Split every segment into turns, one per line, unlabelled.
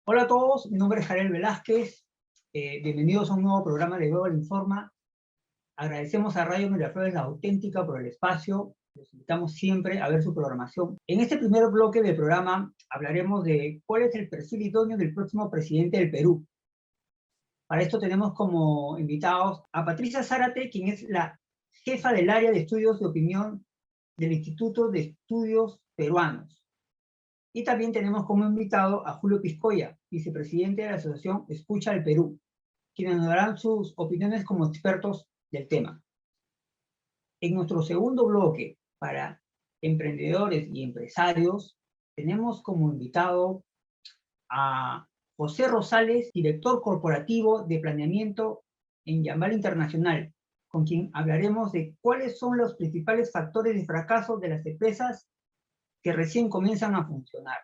Hola a todos, mi nombre es Jarel Velázquez. Bienvenidos a un nuevo programa de Global Informa. Agradecemos a Radio Miraflores La Auténtica por el espacio. Los invitamos siempre a ver su programación. En este primer bloque del programa hablaremos de cuál es el perfil idóneo del próximo presidente del Perú. Para esto tenemos como invitados a Patricia Zárate, quien es la jefa del área de estudios de opinión del Instituto de Estudios Peruanos. Y también tenemos como invitado a Julio Piscoya, vicepresidente de la Asociación Escucha al Perú, quienes nos darán sus opiniones como expertos del tema. En nuestro segundo bloque, para emprendedores y empresarios, tenemos como invitado a José Rosales, director corporativo de planeamiento en Yambal Internacional, con quien hablaremos de cuáles son los principales factores de fracaso de las empresas que recién comienzan a funcionar.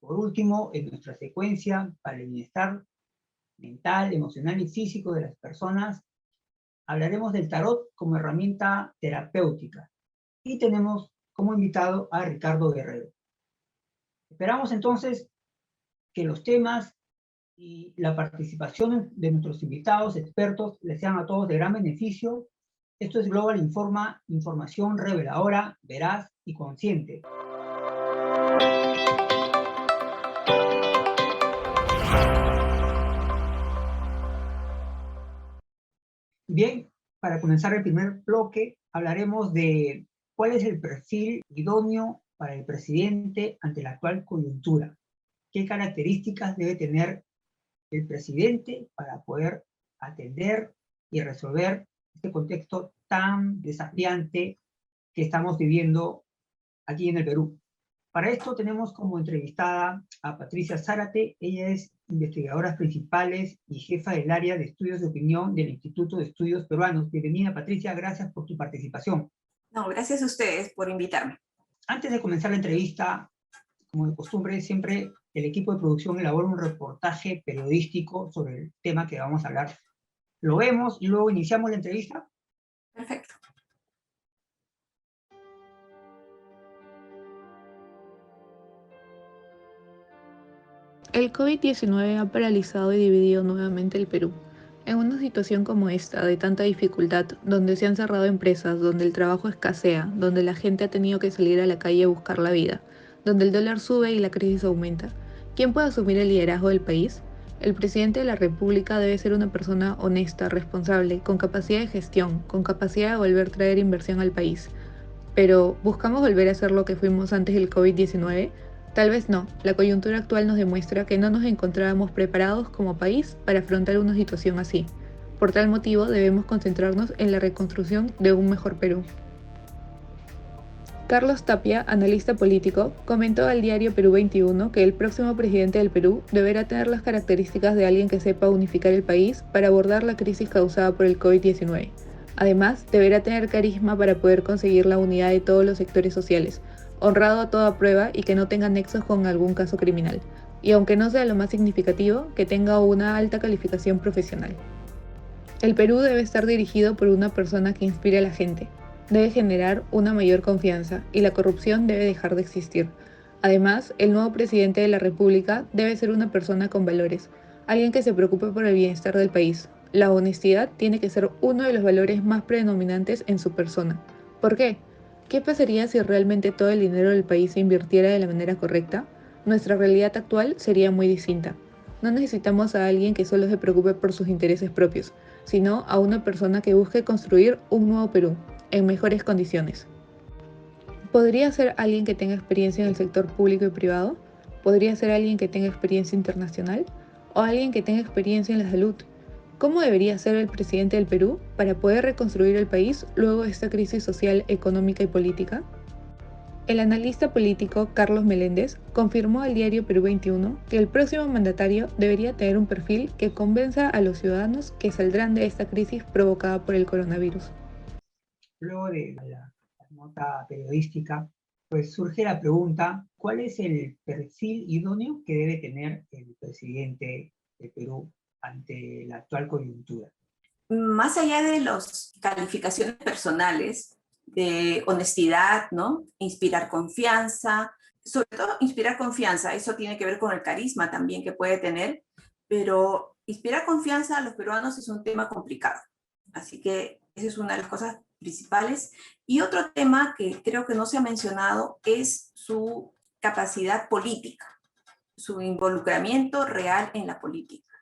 Por último, en nuestra secuencia para el bienestar mental, emocional y físico de las personas, hablaremos del tarot como herramienta terapéutica. Y tenemos como invitado a Ricardo Guerrero. Esperamos entonces que los temas y la participación de nuestros invitados, expertos, les sean a todos de gran beneficio. Esto es Global Informa, información reveladora, veraz y consciente. Bien, para comenzar el primer bloque, hablaremos de cuál es el perfil idóneo para el presidente ante la actual coyuntura. ¿Qué características debe tener el presidente para poder atender y resolver este contexto tan desafiante que estamos viviendo aquí en el Perú? Para esto tenemos como entrevistada a Patricia Zárate. Ella es investigadora principales y jefa del área de estudios de opinión del Instituto de Estudios Peruanos. Bienvenida, Patricia, gracias por tu participación.
No, gracias a ustedes por invitarme.
Antes de comenzar la entrevista, como de costumbre, siempre el equipo de producción elabora un reportaje periodístico sobre el tema que vamos a hablar. Lo vemos y luego iniciamos la entrevista.
Perfecto.
El COVID-19 ha paralizado y dividido nuevamente el Perú. En una situación como esta, de tanta dificultad, donde se han cerrado empresas, donde el trabajo escasea, donde la gente ha tenido que salir a la calle a buscar la vida, donde el dólar sube y la crisis aumenta, ¿quién puede asumir el liderazgo del país? El presidente de la República debe ser una persona honesta, responsable, con capacidad de gestión, con capacidad de volver a traer inversión al país. Pero, ¿buscamos volver a ser lo que fuimos antes del COVID-19? Tal vez no. La coyuntura actual nos demuestra que no nos encontrábamos preparados como país para afrontar una situación así. Por tal motivo, debemos concentrarnos en la reconstrucción de un mejor Perú. Carlos Tapia, analista político, comentó al diario Perú 21 que el próximo presidente del Perú deberá tener las características de alguien que sepa unificar el país para abordar la crisis causada por el COVID-19. Además, deberá tener carisma para poder conseguir la unidad de todos los sectores sociales, honrado a toda prueba y que no tenga nexos con algún caso criminal, y aunque no sea lo más significativo, que tenga una alta calificación profesional. El Perú debe estar dirigido por una persona que inspire a la gente, debe generar una mayor confianza y la corrupción debe dejar de existir. Además, el nuevo presidente de la República debe ser una persona con valores, alguien que se preocupe por el bienestar del país. La honestidad tiene que ser uno de los valores más predominantes en su persona. ¿Por qué? ¿Qué pasaría si realmente todo el dinero del país se invirtiera de la manera correcta? Nuestra realidad actual sería muy distinta. No necesitamos a alguien que solo se preocupe por sus intereses propios, sino a una persona que busque construir un nuevo Perú, en mejores condiciones. ¿Podría ser alguien que tenga experiencia en el sector público y privado? ¿Podría ser alguien que tenga experiencia internacional? ¿O alguien que tenga experiencia en la salud? ¿Cómo debería ser el presidente del Perú para poder reconstruir el país luego de esta crisis social, económica y política? El analista político Carlos Meléndez confirmó al diario Perú 21 que el próximo mandatario debería tener un perfil que convenza a los ciudadanos que saldrán de esta crisis provocada por el coronavirus.
Luego de la nota periodística, pues surge la pregunta, ¿cuál es el perfil idóneo que debe tener el presidente de Perú ante la actual coyuntura?
Más allá de las calificaciones personales, de honestidad, ¿no? Inspirar confianza, sobre todo inspirar confianza. Eso tiene que ver con el carisma también que puede tener, pero inspirar confianza a los peruanos es un tema complicado. Así que esa es una de las cosas principales. Y otro tema que creo que no se ha mencionado es su capacidad política, su involucramiento real en la política,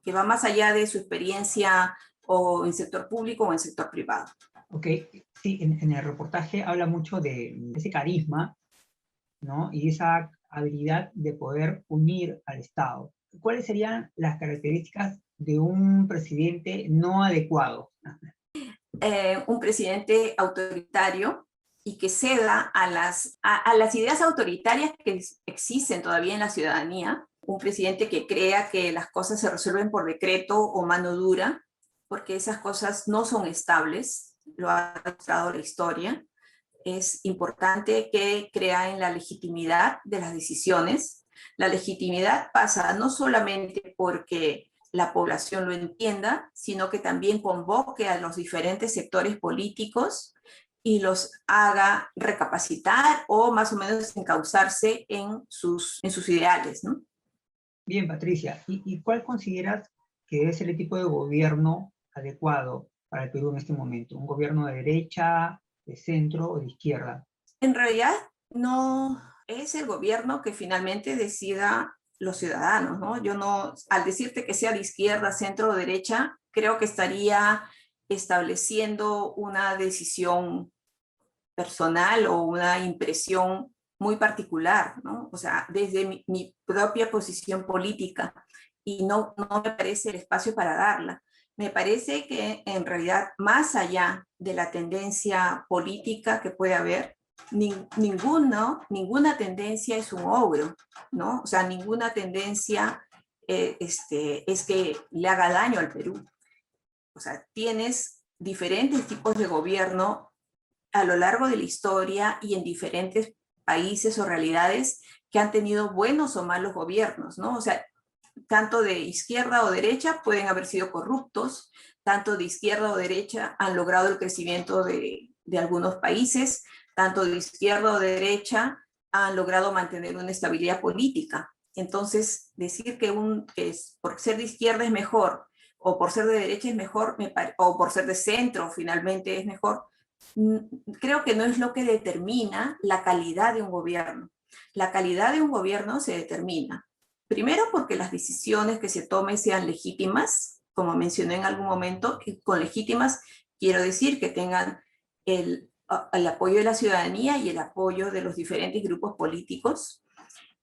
que va más allá de su experiencia o en sector público o en sector privado.
Ok, sí, en el reportaje habla mucho de ese carisma, ¿no? Y esa habilidad de poder unir al Estado. ¿Cuáles serían las características de un presidente no adecuado?
Un presidente autoritario y que ceda a las ideas autoritarias que existen todavía en la ciudadanía. Un presidente que crea que las cosas se resuelven por decreto o mano dura, porque esas cosas no son estables, lo ha demostrado la historia. Es importante que crea en la legitimidad de las decisiones. La legitimidad pasa no solamente porque la población lo entienda, sino que también convoque a los diferentes sectores políticos y los haga recapacitar o más o menos encauzarse en sus ideales, ¿no?
Bien, Patricia, ¿y cuál consideras que es el tipo de gobierno adecuado para el Perú en este momento? ¿Un gobierno de derecha, de centro o de izquierda?
En realidad no es el gobierno que finalmente decida los ciudadanos, ¿no? Yo no, al decirte que sea de izquierda, centro o derecha, creo que estaría estableciendo una decisión personal o una impresión muy particular, ¿no? O sea, desde mi propia posición política, y no me parece el espacio para darla. Me parece que en realidad, más allá de la tendencia política que puede haber, ninguna tendencia es un ogro, ¿no? O sea, ninguna tendencia es que le haga daño al Perú. O sea, tienes diferentes tipos de gobierno a lo largo de la historia y en diferentes países o realidades que han tenido buenos o malos gobiernos, ¿no? O sea, tanto de izquierda o derecha pueden haber sido corruptos, tanto de izquierda o derecha han logrado el crecimiento de algunos países, tanto de izquierda o derecha han logrado mantener una estabilidad política. Entonces, decir que por ser de izquierda es mejor, o por ser de derecha es mejor, o por ser de centro finalmente es mejor, creo que no es lo que determina la calidad de un gobierno. La calidad de un gobierno se determina, primero, porque las decisiones que se tomen sean legítimas, como mencioné en algún momento, y con legítimas quiero decir que tengan el apoyo de la ciudadanía y el apoyo de los diferentes grupos políticos.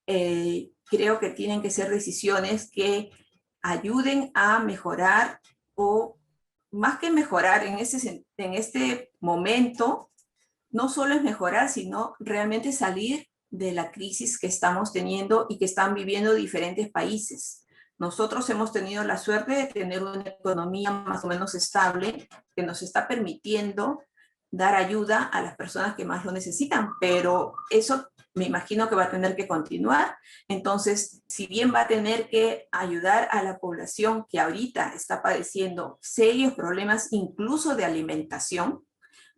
Creo que tienen que ser decisiones que ayuden a mejorar, o más que mejorar en este momento, no solo es mejorar, sino realmente salir de la crisis que estamos teniendo y que están viviendo diferentes países. Nosotros hemos tenido la suerte de tener una economía más o menos estable que nos está permitiendo dar ayuda a las personas que más lo necesitan, pero eso me imagino que va a tener que continuar. Entonces, si bien va a tener que ayudar a la población que ahorita está padeciendo serios problemas, incluso de alimentación,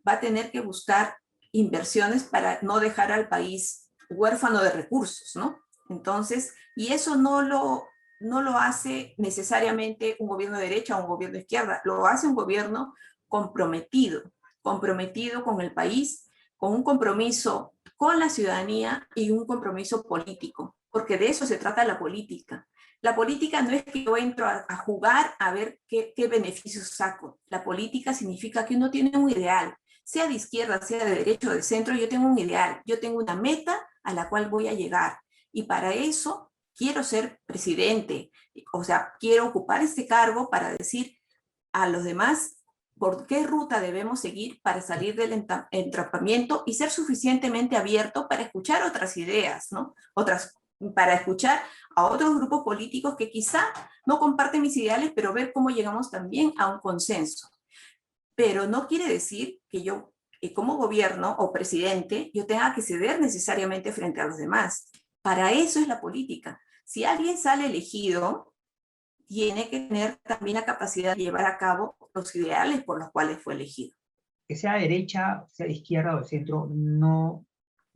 va a tener que buscar inversiones para no dejar al país huérfano de recursos, ¿no? Entonces, y eso no lo hace necesariamente un gobierno de derecha o un gobierno de izquierda, lo hace un gobierno comprometido con el país, con un compromiso con la ciudadanía y un compromiso político, porque de eso se trata la política. La política no es que yo entro a jugar a ver qué beneficios saco. La política significa que uno tiene un ideal, sea de izquierda, sea de derecha o de centro. Yo tengo un ideal, yo tengo una meta a la cual voy a llegar, y para eso quiero ser presidente, o sea, quiero ocupar este cargo para decir a los demás por qué ruta debemos seguir para salir del entrampamiento y ser suficientemente abierto para escuchar otras ideas, ¿no? Para escuchar a otros grupos políticos que quizá no comparten mis ideales, pero ver cómo llegamos también a un consenso. Pero no quiere decir que yo, como gobierno o presidente, yo tenga que ceder necesariamente frente a los demás. Para eso es la política. Si alguien sale elegido, tiene que tener también la capacidad de llevar a cabo los ideales por los cuales fue elegido.
Que sea de derecha, sea de izquierda o de centro, no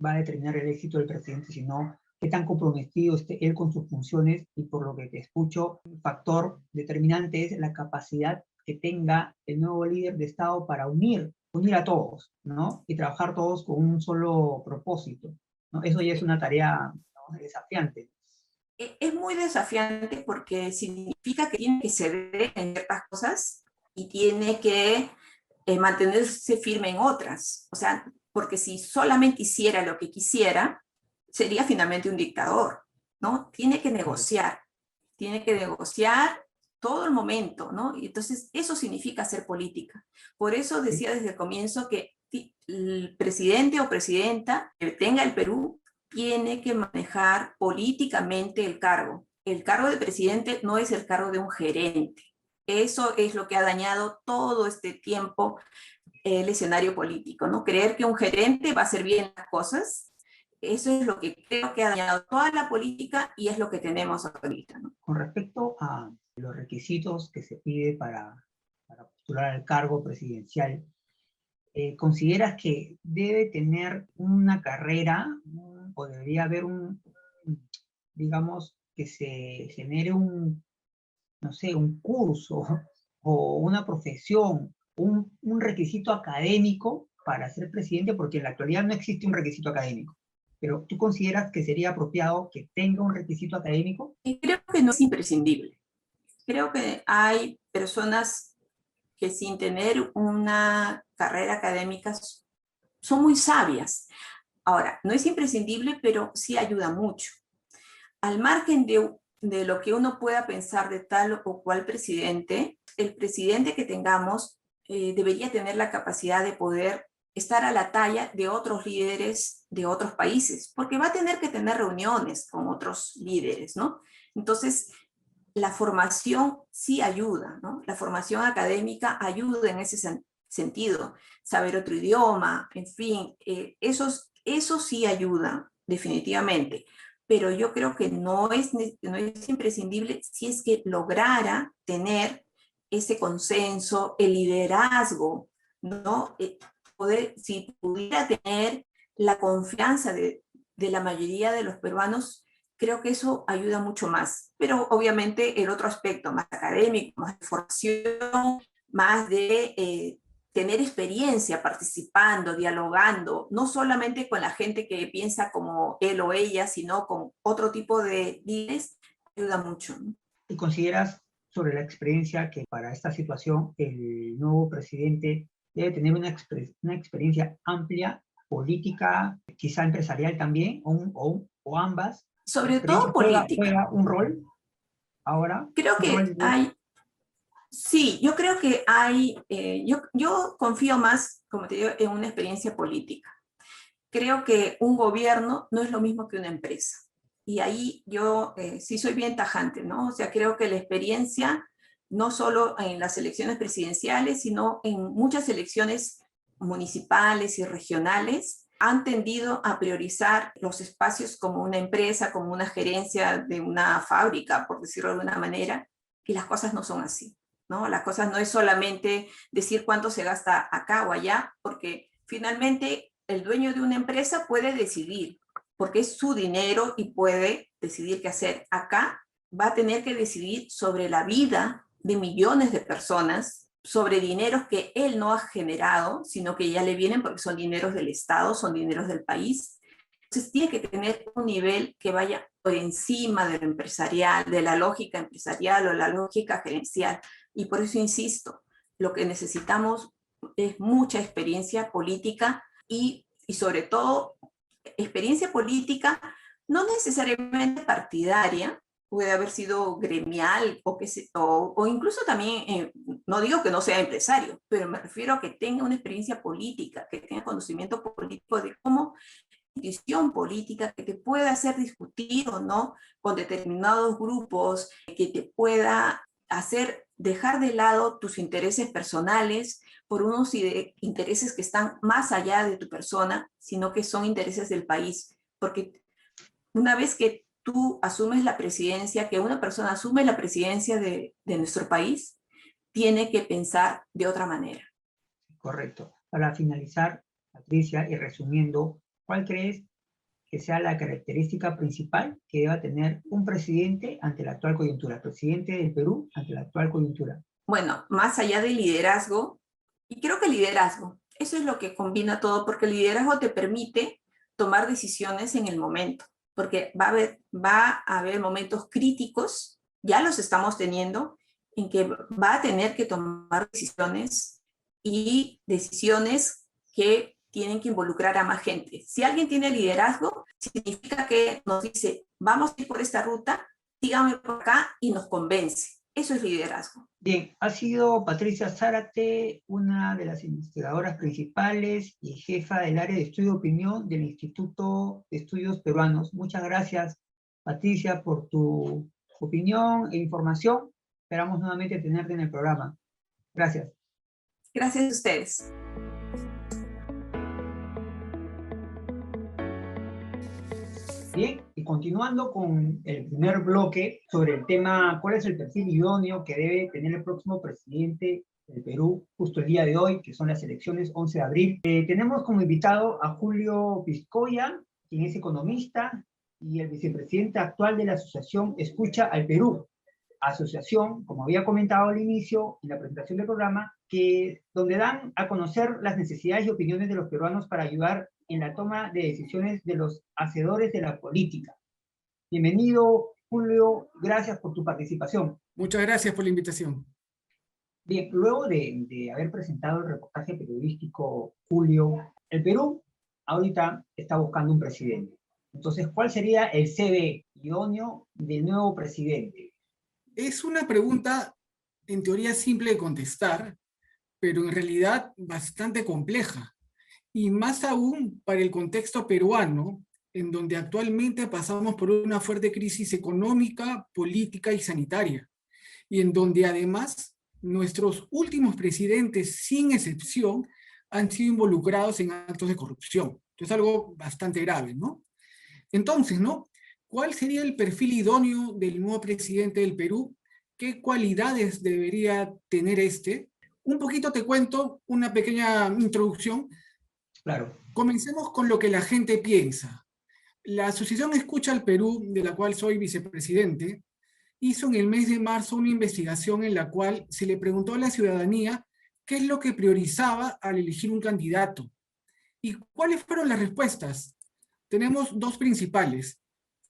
va a determinar el éxito del presidente, sino qué tan comprometido esté él con sus funciones, y por lo que te escucho, un factor determinante es la capacidad que tenga el nuevo líder de Estado para unir a todos, ¿no? Y trabajar todos con un solo propósito, ¿no? Eso ya es una tarea, ¿no?, desafiante.
Es muy desafiante porque significa que tiene que ceder en ciertas cosas y tiene que mantenerse firme en otras. O sea, porque si solamente hiciera lo que quisiera, sería finalmente un dictador, ¿no? Tiene que negociar todo el momento, ¿no? Y entonces eso significa hacer política. Por eso decía desde el comienzo que el presidente o presidenta que tenga el Perú tiene que manejar políticamente el cargo. El cargo de presidente no es el cargo de un gerente. Eso es lo que ha dañado todo este tiempo el escenario político, ¿no? Creer que un gerente va a hacer bien las cosas, eso es lo que creo que ha dañado toda la política y es lo que tenemos ahorita, ¿no?
Con respecto a los requisitos que se pide para postular al cargo presidencial, ¿consideras que debe tener una carrera, o debería haber digamos, que se genere no sé, un curso o una profesión, un requisito académico para ser presidente? Porque en la actualidad no existe un requisito académico. Pero ¿tú consideras que sería apropiado que tenga un requisito académico?
Y creo que no es imprescindible. Creo que hay personas que sin tener una carrera académica son muy sabias. Ahora, no es imprescindible, pero sí ayuda mucho. Al margen de lo que uno pueda pensar de tal o cual presidente, el presidente que tengamos debería tener la capacidad de poder estar a la talla de otros líderes de otros países, porque va a tener que tener reuniones con otros líderes, ¿no? Entonces, la formación sí ayuda, ¿no? La formación académica ayuda en ese sentido. Saber otro idioma, en fin, eso sí ayuda, definitivamente. Pero yo creo que no es imprescindible si es que lograra tener ese consenso, el liderazgo, ¿no? Si pudiera tener la confianza de la mayoría de los peruanos, creo que eso ayuda mucho más. Pero obviamente el otro aspecto, más académico, más de formación, más de tener experiencia participando, dialogando, no solamente con la gente que piensa como él o ella, sino con otro tipo de líderes, ayuda mucho, ¿no?
¿Y consideras, sobre la experiencia, que para esta situación el nuevo presidente debe tener una experiencia amplia, política, quizá empresarial también, o ambas? ¿La
Sobre todo
experiencia
política.
juega un rol ahora?
Creo
¿Un rol
que
de...
hay, sí, yo creo que hay, yo confío más, como te digo, en una experiencia política. Creo que un gobierno no es lo mismo que una empresa. Y ahí yo sí soy bien tajante, ¿no? O sea, creo que la experiencia, no solo en las elecciones presidenciales, sino en muchas elecciones municipales y regionales, han tendido a priorizar los espacios como una empresa, como una gerencia de una fábrica, por decirlo de alguna manera, y las cosas no son así, ¿no? Las cosas no es solamente decir cuánto se gasta acá o allá, porque finalmente el dueño de una empresa puede decidir, porque es su dinero y puede decidir qué hacer. Acá va a tener que decidir sobre la vida de millones de personas, sobre dineros que él no ha generado, sino que ya le vienen porque son dineros del Estado, son dineros del país. Entonces tiene que tener un nivel que vaya por encima de lo empresarial, de la lógica empresarial o la lógica gerencial. Y por eso insisto, lo que necesitamos es mucha experiencia política y sobre todo experiencia política no necesariamente partidaria, puede haber sido gremial o incluso también, no digo que no sea empresario, pero me refiero a que tenga una experiencia política, que tenga conocimiento político de cómo institución política que te pueda hacer discutir o no con determinados grupos, que te pueda hacer dejar de lado tus intereses personales por unos intereses que están más allá de tu persona, sino que son intereses del país. Porque una vez que tú asumes la presidencia, que una persona asume la presidencia de nuestro país, tiene que pensar de otra manera.
Correcto. Para finalizar, Patricia, y resumiendo, ¿cuál crees que sea la característica principal que deba tener un presidente ante la actual coyuntura? Presidente del Perú ante la actual coyuntura.
Bueno, más allá del liderazgo, y creo que liderazgo, eso es lo que combina todo, porque el liderazgo te permite tomar decisiones en el momento, porque va a haber momentos críticos, ya los estamos teniendo, en que va a tener que tomar decisiones y decisiones que tienen que involucrar a más gente. Si alguien tiene liderazgo, significa que nos dice, vamos a ir por esta ruta, síganme por acá y nos convence. Eso es liderazgo.
Bien, ha sido Patricia Zárate una de las investigadoras principales y jefa del área de estudio de opinión del Instituto de Estudios Peruanos. Muchas gracias, Patricia, por tu opinión e información. Esperamos nuevamente tenerte en el programa. Gracias.
Gracias a ustedes.
Bien, y continuando con el primer bloque sobre el tema, ¿cuál es el perfil idóneo que debe tener el próximo presidente del Perú justo el día de hoy, que son las elecciones 11 de abril? Tenemos como invitado a Julio Piscoya, quien es economista y el vicepresidente actual de la Asociación Escucha al Perú. Asociación, como había comentado al inicio en la presentación del programa, donde dan a conocer las necesidades y opiniones de los peruanos para ayudar en la toma de decisiones de los hacedores de la política. Bienvenido, Julio, gracias por tu participación.
Muchas gracias por la invitación.
Bien, luego de haber presentado el reportaje periodístico, Julio, el Perú ahorita está buscando un presidente. Entonces, ¿cuál sería el CV idóneo del nuevo presidente?
Es una pregunta en teoría simple de contestar, pero en realidad bastante compleja. Y más aún para el contexto peruano, en donde actualmente pasamos por una fuerte crisis económica, política y sanitaria, y en donde además nuestros últimos presidentes, sin excepción, han sido involucrados en actos de corrupción. Es algo bastante grave, ¿no? Entonces, ¿no? ¿Cuál sería el perfil idóneo del nuevo presidente del Perú? ¿Qué cualidades debería tener este? Un poquito te cuento una pequeña introducción.
Claro.
Comencemos con lo que la gente piensa. La Asociación Escucha al Perú, de la cual soy vicepresidente, hizo en el mes de marzo una investigación en la cual se le preguntó a la ciudadanía qué es lo que priorizaba al elegir un candidato. ¿Y cuáles fueron las respuestas? Tenemos dos principales: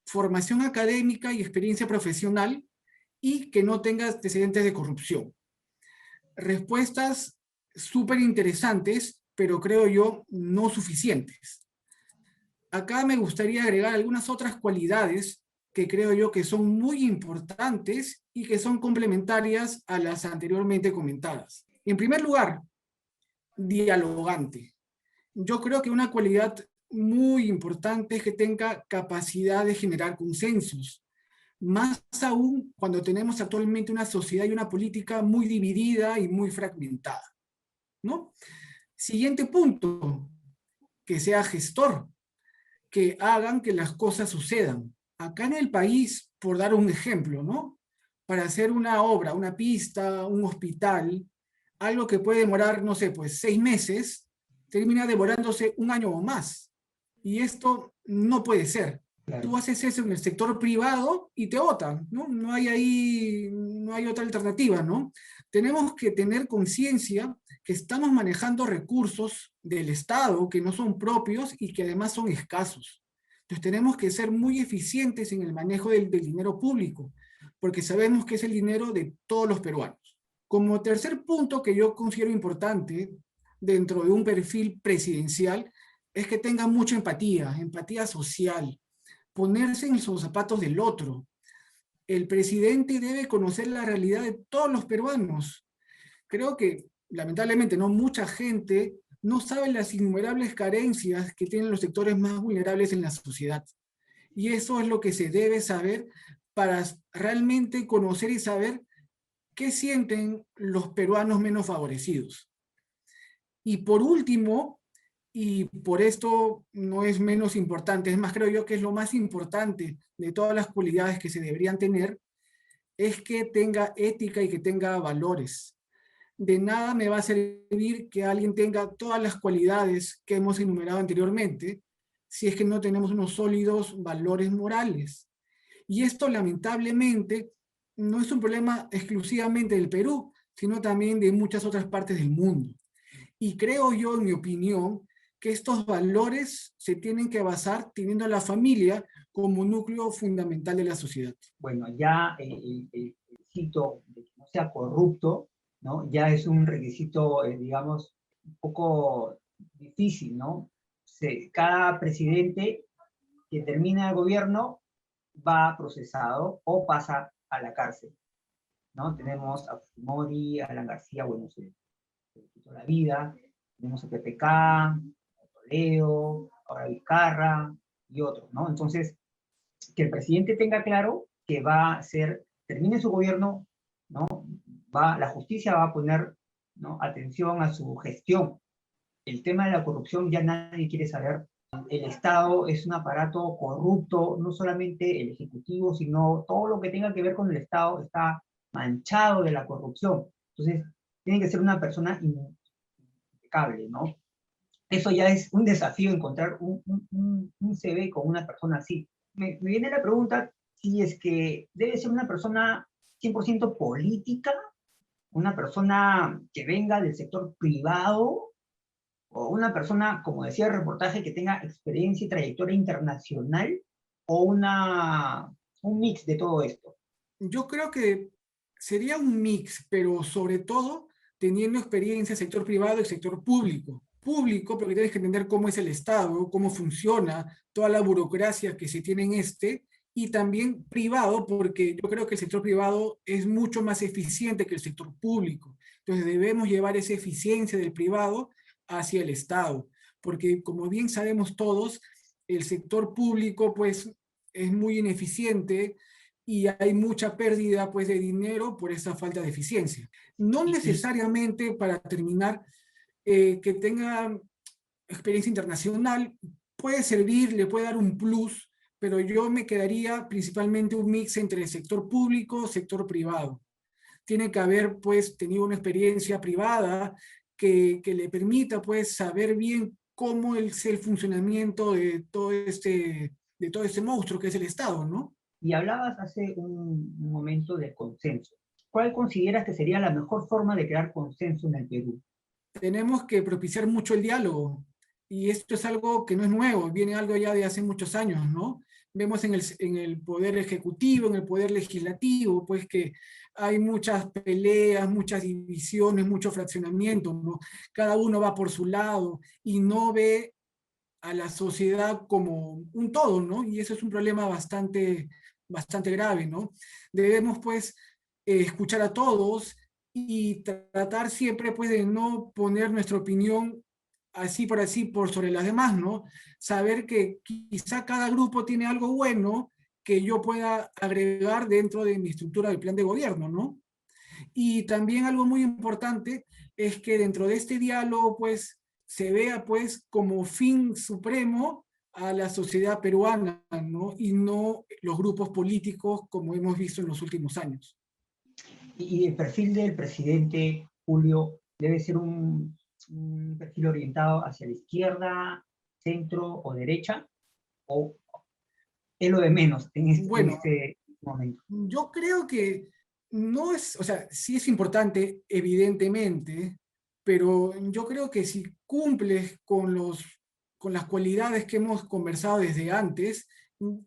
formación académica y experiencia profesional, y que no tenga antecedentes de corrupción. Respuestas súper interesantes, pero creo yo no suficientes. Acá me gustaría agregar algunas otras cualidades que creo yo que son muy importantes y que son complementarias a las anteriormente comentadas. En primer lugar, dialogante. Yo creo que una cualidad muy importante es que tenga capacidad de generar consensos, más aún cuando tenemos actualmente una sociedad y una política muy dividida y muy fragmentada, ¿no? Siguiente punto, que sea gestor, que hagan que las cosas sucedan. Acá en el país, por dar un ejemplo, ¿no? Para hacer una obra, una pista, un hospital, algo que puede demorar, no sé, pues 6 meses, termina demorándose 1 año o más. Y esto no puede ser.
Claro.
Tú haces eso en el sector privado y te votan, ¿no? No hay otra alternativa, ¿no? Tenemos que tener conciencia que estamos manejando recursos del Estado que no son propios y que además son escasos. Entonces tenemos que ser muy eficientes en el manejo del dinero público, porque sabemos que es el dinero de todos los peruanos. Como tercer punto que yo considero importante dentro de un perfil presidencial es que tenga mucha empatía, empatía social, ponerse en los zapatos del otro. El presidente debe conocer la realidad de todos los peruanos. Creo que, lamentablemente, no mucha gente no sabe las innumerables carencias que tienen los sectores más vulnerables en la sociedad. Y eso es lo que se debe saber para realmente conocer y saber qué sienten los peruanos menos favorecidos. Y por último, y por esto no es menos importante, es más, creo yo que es lo más importante de todas las cualidades que se deberían tener, es que tenga ética y que tenga valores. De nada me va a servir que alguien tenga todas las cualidades que hemos enumerado anteriormente si es que no tenemos unos sólidos valores morales. Y esto lamentablemente no es un problema exclusivamente del Perú, sino también de muchas otras partes del mundo. Y creo yo, en mi opinión, que estos valores se tienen que basar teniendo a la familia como núcleo fundamental de la sociedad.
Bueno, ya el requisito de que no sea corrupto, ¿no? Ya es un requisito, digamos, un poco difícil, ¿no? Cada presidente que termina el gobierno va procesado o pasa a la cárcel, ¿no? Tenemos a Fujimori, a Alan García, bueno, se le quitó la vida, tenemos a PPK, a Toledo, ahora Vizcarra y otros, ¿no? Entonces, que el presidente tenga claro que va a ser, termine su gobierno, ¿no? La justicia va a poner, ¿no?, atención a su gestión. El tema de la corrupción ya nadie quiere saber. El Estado es un aparato corrupto, no solamente el Ejecutivo, sino todo lo que tenga que ver con el Estado está manchado de la corrupción. Entonces, tiene que ser una persona impecable, ¿no? Eso ya es un desafío, encontrar un CV con una persona así. Me viene la pregunta si es que debe ser una persona 100% política, una persona que venga del sector privado, o una persona, como decía el reportaje, que tenga experiencia y trayectoria internacional, o un mix de todo esto.
Yo creo que sería un mix, pero sobre todo teniendo experiencia en sector privado y sector público. Público, porque tienes que entender cómo es el Estado, cómo funciona, toda la burocracia que se tiene en este, y también privado, porque yo creo que el sector privado es mucho más eficiente que el sector público. Entonces debemos llevar esa eficiencia del privado hacia el Estado, porque como bien sabemos todos, el sector público pues es muy ineficiente y hay mucha pérdida pues de dinero por esa falta de eficiencia. No necesariamente, para terminar, que tenga experiencia internacional, puede servir, le puede dar un plus, pero yo me quedaría principalmente un mix entre el sector público, sector privado. Tiene que haber pues tenido una experiencia privada que le permita pues saber bien cómo es el funcionamiento de todo este monstruo que es el Estado, ¿no?
Y hablabas hace un momento de consenso. ¿Cuál consideras que sería la mejor forma de crear consenso en el Perú?
Tenemos que propiciar mucho el diálogo. Y esto es algo que no es nuevo, viene algo ya de hace muchos años, ¿no? Vemos en el poder ejecutivo, en el poder legislativo, pues que hay muchas peleas, muchas divisiones, mucho fraccionamiento, ¿no? Cada uno va por su lado y no ve a la sociedad como un todo, ¿no? Y eso es un problema bastante grave, ¿no? Debemos, pues, escuchar a todos y tratar siempre, pues, de no poner nuestra opinión así por sobre las demás, ¿no? Saber que quizá cada grupo tiene algo bueno que yo pueda agregar dentro de mi estructura del plan de gobierno, ¿no? Y también algo muy importante es que dentro de este diálogo, pues, se vea, pues, como fin supremo a la sociedad peruana, ¿no? Y no los grupos políticos como hemos visto en los últimos años.
Y el perfil del presidente, Julio, debe ser un perfil orientado hacia la izquierda, centro o derecha, o es lo de menos en este momento.
Yo creo que no es, o sea, sí es importante, evidentemente, pero yo creo que si cumples con las cualidades que hemos conversado desde antes,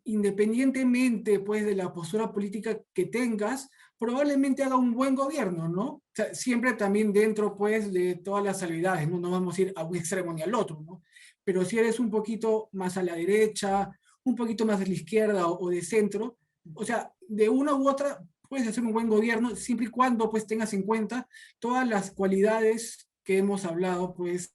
independientemente pues de la postura política que tengas, probablemente haga un buen gobierno, ¿no? O sea, siempre también dentro pues de todas las salvedades, ¿no? No vamos a ir a un extremo ni al otro, ¿no? Pero si eres un poquito más a la derecha, un poquito más de la izquierda o de centro, o sea, de una u otra puedes hacer un buen gobierno siempre y cuando pues tengas en cuenta todas las cualidades que hemos hablado pues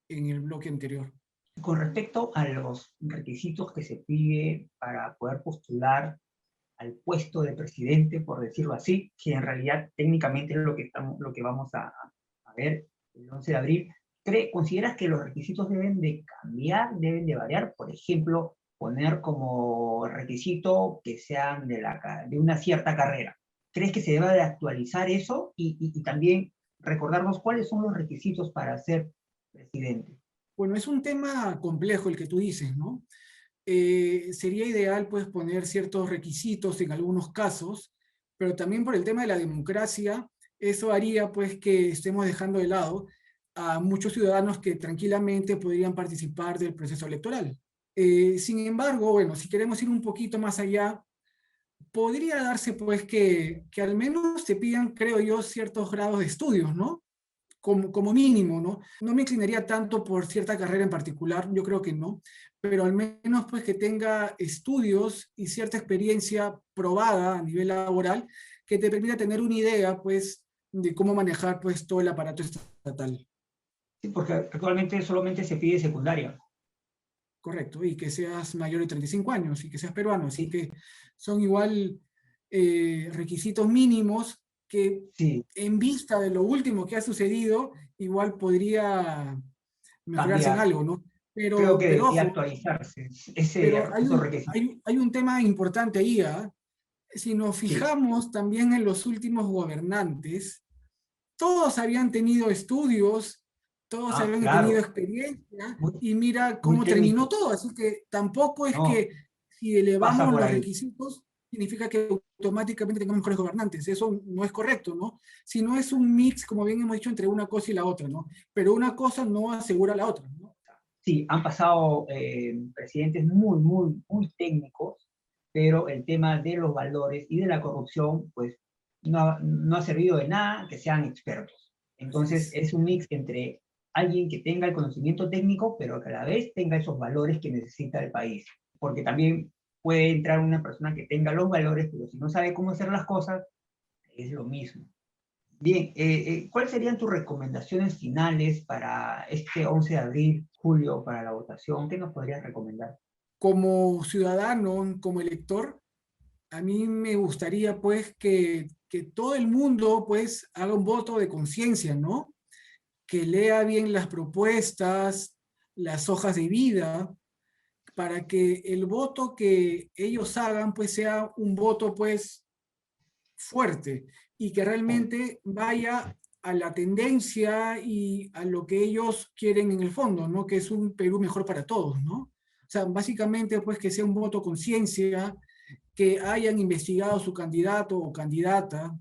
en el bloque anterior.
Con respecto a los requisitos que se pide para poder postular al puesto de presidente, por decirlo así, que en realidad técnicamente es lo que vamos a ver el 11 de abril, ¿consideras que los requisitos deben de cambiar, deben de variar? Por ejemplo, poner como requisito que sean de una cierta carrera. ¿Crees que se deba de actualizar eso y también recordarnos cuáles son los requisitos para ser presidente?
Bueno, es un tema complejo el que tú dices, ¿no? Sería ideal pues poner ciertos requisitos en algunos casos, pero también por el tema de la democracia, eso haría pues que estemos dejando de lado a muchos ciudadanos que tranquilamente podrían participar del proceso electoral. Sin embargo, bueno, si queremos ir un poquito más allá, podría darse pues que al menos se pidan, creo yo, ciertos grados de estudios, ¿no? Como mínimo, ¿no? No me inclinaría tanto por cierta carrera en particular, yo creo que no, pero al menos pues que tenga estudios y cierta experiencia probada a nivel laboral que te permita tener una idea pues de cómo manejar pues todo el aparato estatal.
Sí, porque actualmente solamente se pide secundaria.
Correcto, y que seas mayor de 35 años y que seas peruano, así
Sí,
que son igual requisitos mínimos que
sí,
en vista de lo último que ha sucedido, igual podría mejorarse en
cambiar.
algo, ¿no?
Creo que
Pero
debería
ojo,
actualizarse
pero
esos requisitos.
hay un tema importante ahí, ¿ah? Si nos
Sí,
fijamos también en los últimos gobernantes, todos habían tenido estudios, todos
ah,
habían tenido
claro,
experiencia
muy,
y mira
muy
cómo terminó
técnico.
todo. Así que tampoco es
No,
que si
pasa
elevamos
por
los
ahí.
requisitos significa que automáticamente tengamos mejores gobernantes. Eso no es correcto, ¿no? Si no es un mix, como bien hemos dicho, entre una cosa y la otra, ¿no? Pero una cosa no asegura la otra, ¿no?
Sí, han pasado presidentes muy, muy, muy técnicos, pero el tema de los valores y de la corrupción, pues no ha servido de nada que sean expertos.
Así
Entonces,
es.
es un mix entre alguien que tenga el conocimiento técnico, pero que a la vez tenga esos valores que necesita el país. Porque también puede entrar una persona que tenga los valores, pero si no sabe cómo hacer las cosas, es lo mismo. Bien, ¿cuáles serían tus recomendaciones finales para este 11 de abril, julio, para la votación? ¿Qué nos podrías recomendar?
Como ciudadano, como elector, a mí me gustaría pues que todo el mundo pues haga un voto de conciencia, ¿no? Que lea bien las propuestas, las hojas de vida, para que el voto que ellos hagan pues sea un voto pues fuerte y que realmente vaya a la tendencia y a lo que ellos quieren en el fondo, ¿no? Que es un Perú mejor para todos, ¿no? O sea, básicamente pues que sea un voto conciencia, que hayan investigado su candidato o candidata,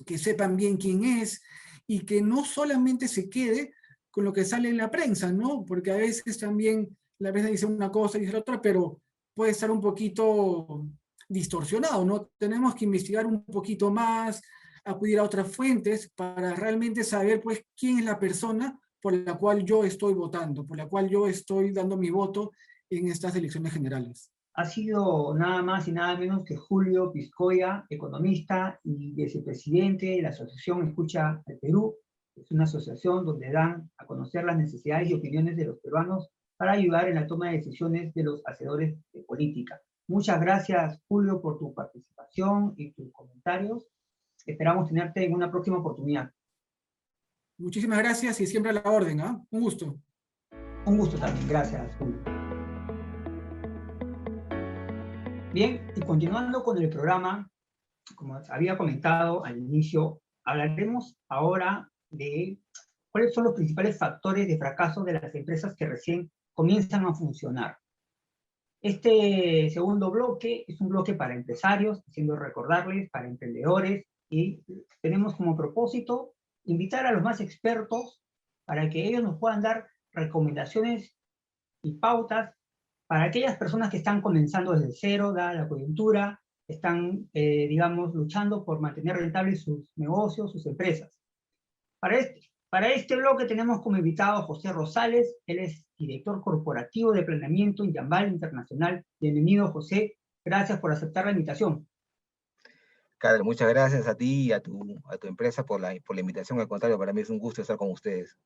que sepan bien quién es y que no solamente se quede con lo que sale en la prensa, ¿no? Porque a veces también la prensa dice una cosa y dice la otra, pero puede estar un poquito distorsionado, ¿no? Tenemos que investigar un poquito más, acudir a otras fuentes para realmente saber, pues, quién es la persona por la cual yo estoy votando, por la cual yo estoy dando mi voto en estas elecciones generales.
Ha sido nada más y nada menos que Julio Piscoya, economista y vicepresidente de la Asociación Escucha al Perú. Es una asociación donde dan a conocer las necesidades y opiniones de los peruanos para ayudar en la toma de decisiones de los hacedores de política. Muchas gracias, Julio, por tu participación y tus comentarios. Esperamos tenerte en una próxima oportunidad.
Muchísimas gracias y siempre a la orden, ¿ah? Un gusto.
Un gusto también, gracias, Julio. Bien, y continuando con el programa, como había comentado al inicio, hablaremos ahora de cuáles son los principales factores de fracaso de las empresas que recién comienzan a funcionar. Este segundo bloque es un bloque para empresarios, haciendo recordarles, para emprendedores, y tenemos como propósito invitar a los más expertos para que ellos nos puedan dar recomendaciones y pautas para aquellas personas que están comenzando desde cero, dada la coyuntura, están, digamos, luchando por mantener rentables sus negocios, sus empresas. Para este bloque tenemos como invitado a José Rosales, él es director corporativo de planeamiento en Yambal Internacional. Bienvenido, José, gracias por aceptar la invitación.
Carlos, muchas gracias a ti y a tu empresa por la invitación. Al contrario, para mí es un gusto estar con ustedes.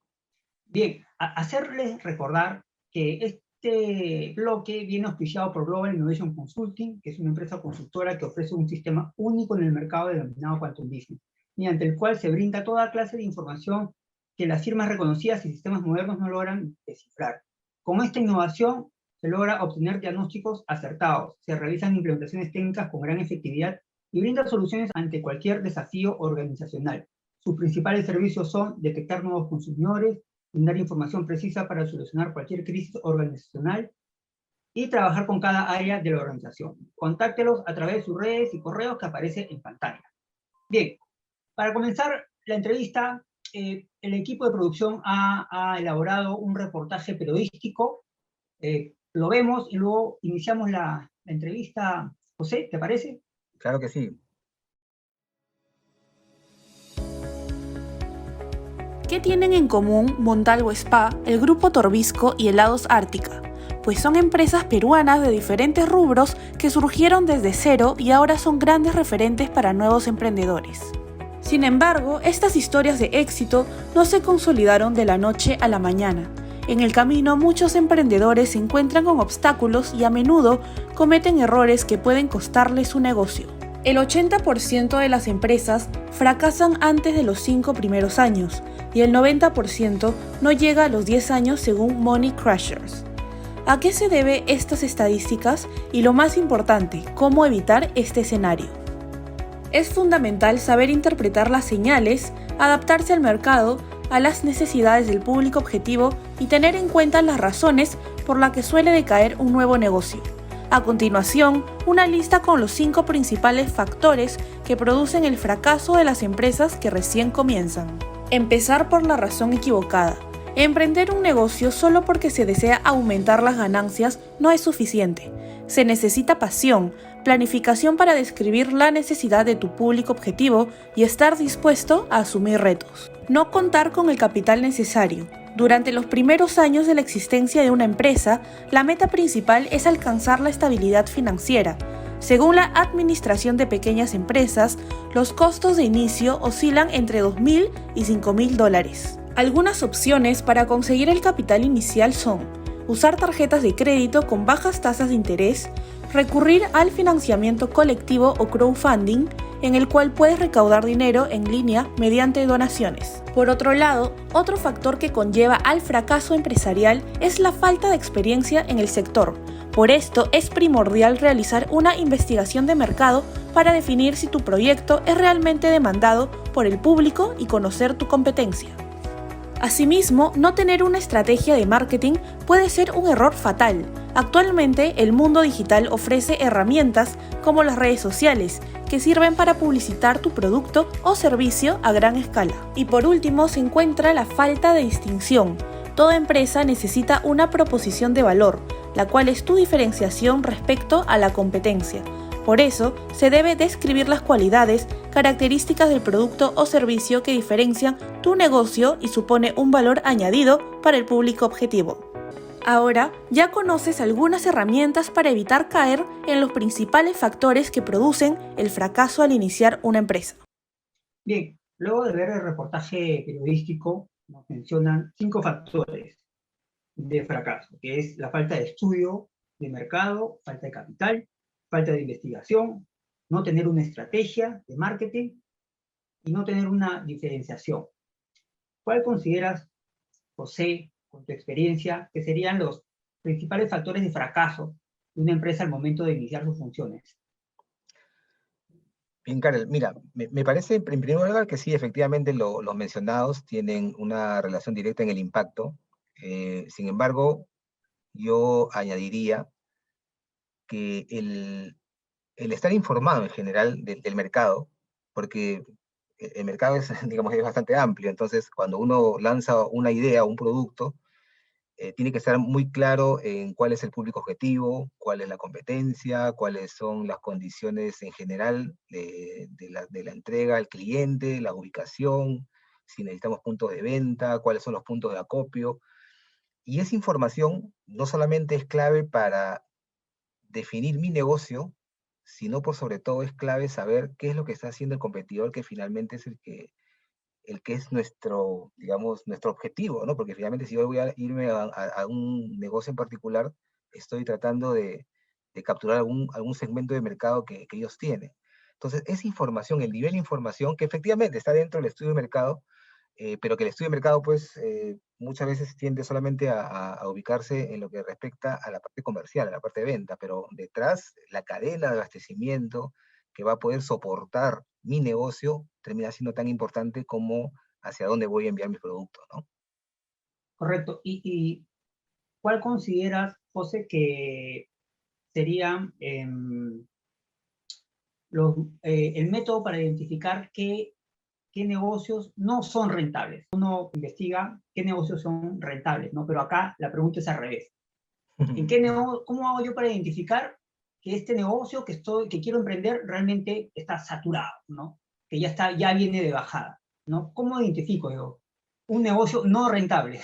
Bien, hacerles recordar que este bloque viene auspiciado por Global Innovation Consulting, que es una empresa consultora que ofrece un sistema único en el mercado denominado Quantum Business, mediante el cual se brinda toda clase de información que las firmas reconocidas y sistemas modernos no logran descifrar. Con esta innovación se logra obtener diagnósticos acertados, se realizan implementaciones técnicas con gran efectividad y brinda soluciones ante cualquier desafío organizacional. Sus principales servicios son detectar nuevos consumidores, brindar información precisa para solucionar cualquier crisis organizacional y trabajar con cada área de la organización. Contáctelos a través de sus redes y correos que aparecen en pantalla. Bien, para comenzar la entrevista, el equipo de producción ha elaborado un reportaje periodístico. Lo vemos y luego iniciamos la entrevista. José, ¿te parece?
Claro que sí.
¿Qué tienen en común Montalvo Spa, el Grupo Torbisco y Helados Ártica? Pues son empresas peruanas de diferentes rubros que surgieron desde cero y ahora son grandes referentes para nuevos emprendedores. Sin embargo, estas historias de éxito no se consolidaron de la noche a la mañana. En el camino, muchos emprendedores se encuentran con obstáculos y a menudo cometen errores que pueden costarles su negocio. El 80% de las empresas fracasan antes de los 5 primeros años y el 90% no llega a los 10 años según Money Crashers. ¿A qué se debe estas estadísticas? Y lo más importante, ¿cómo evitar este escenario? Es fundamental saber interpretar las señales, adaptarse al mercado, a las necesidades del público objetivo y tener en cuenta las razones por las que suele decaer un nuevo negocio. A continuación, una lista con los 5 principales factores que producen el fracaso de las empresas que recién comienzan. Empezar por la razón equivocada. Emprender un negocio solo porque se desea aumentar las ganancias no es suficiente. Se necesita pasión, planificación para describir la necesidad de tu público objetivo y estar dispuesto a asumir retos. No contar con el capital necesario. Durante los primeros años de la existencia de una empresa, la meta principal es alcanzar la estabilidad financiera. Según la Administración de Pequeñas Empresas, los costos de inicio oscilan entre $2.000 y $5.000. Algunas opciones para conseguir el capital inicial son usar tarjetas de crédito con bajas tasas de interés, recurrir al financiamiento colectivo o crowdfunding, en el cual puedes recaudar dinero en línea mediante donaciones. Por otro lado, otro factor que conlleva al fracaso empresarial es la falta de experiencia en el sector. Por esto es primordial realizar una investigación de mercado para definir si tu proyecto es realmente demandado por el público y conocer tu competencia. Asimismo, no tener una estrategia de marketing puede ser un error fatal. Actualmente, el mundo digital ofrece herramientas como las redes sociales, que sirven para publicitar tu producto o servicio a gran escala. Y por último, se encuentra la falta de distinción. Toda empresa necesita una proposición de valor, la cual es tu diferenciación respecto a la competencia. Por eso, se debe describir las cualidades, características del producto o servicio que diferencian tu negocio y supone un valor añadido para el público objetivo. Ahora, ya conoces algunas herramientas para evitar caer en los principales factores que producen el fracaso al iniciar una empresa.
Bien, luego de ver el reportaje periodístico, nos mencionan 5 factores de fracaso, que es la falta de estudio de mercado, falta de capital, falta de investigación, no tener una estrategia de marketing y no tener una diferenciación. ¿Cuál consideras, José, con tu experiencia, que serían los principales factores de fracaso de una empresa al momento de iniciar sus funciones?
Bien, Karel, mira, me parece en primer lugar que sí, efectivamente los mencionados tienen una relación directa en el impacto. Sin embargo, yo añadiría que el estar informado en general del mercado, porque el mercado es, digamos, es bastante amplio, entonces cuando uno lanza una idea o un producto, tiene que estar muy claro en cuál es el público objetivo, cuál es la competencia, cuáles son las condiciones en general de la entrega al cliente, la ubicación, si necesitamos puntos de venta, cuáles son los puntos de acopio. Y esa información no solamente es clave para definir mi negocio, sino por sobre todo es clave saber qué es lo que está haciendo el competidor, que finalmente es el que es nuestro, digamos, nuestro objetivo, ¿no? Porque finalmente si yo voy a irme a un negocio en particular, estoy tratando de capturar algún segmento de mercado que ellos tienen. Entonces, esa información, el nivel de información que efectivamente está dentro del estudio de mercado, pero que el estudio de mercado, pues, muchas veces tiende solamente a ubicarse en lo que respecta a la parte comercial, a la parte de venta, pero detrás, la cadena de abastecimiento que va a poder soportar mi negocio termina siendo tan importante como hacia dónde voy a enviar mis productos, ¿no?
Correcto. ¿Y cuál consideras, José, que serían el método para identificar qué negocios no son rentables? Uno investiga qué negocios son rentables, ¿no? Pero acá la pregunta es al revés. ¿Cómo hago yo para identificar que este negocio que quiero emprender realmente está saturado, ¿no? Que ya viene de bajada, ¿no? ¿Cómo identifico yo un negocio no rentable?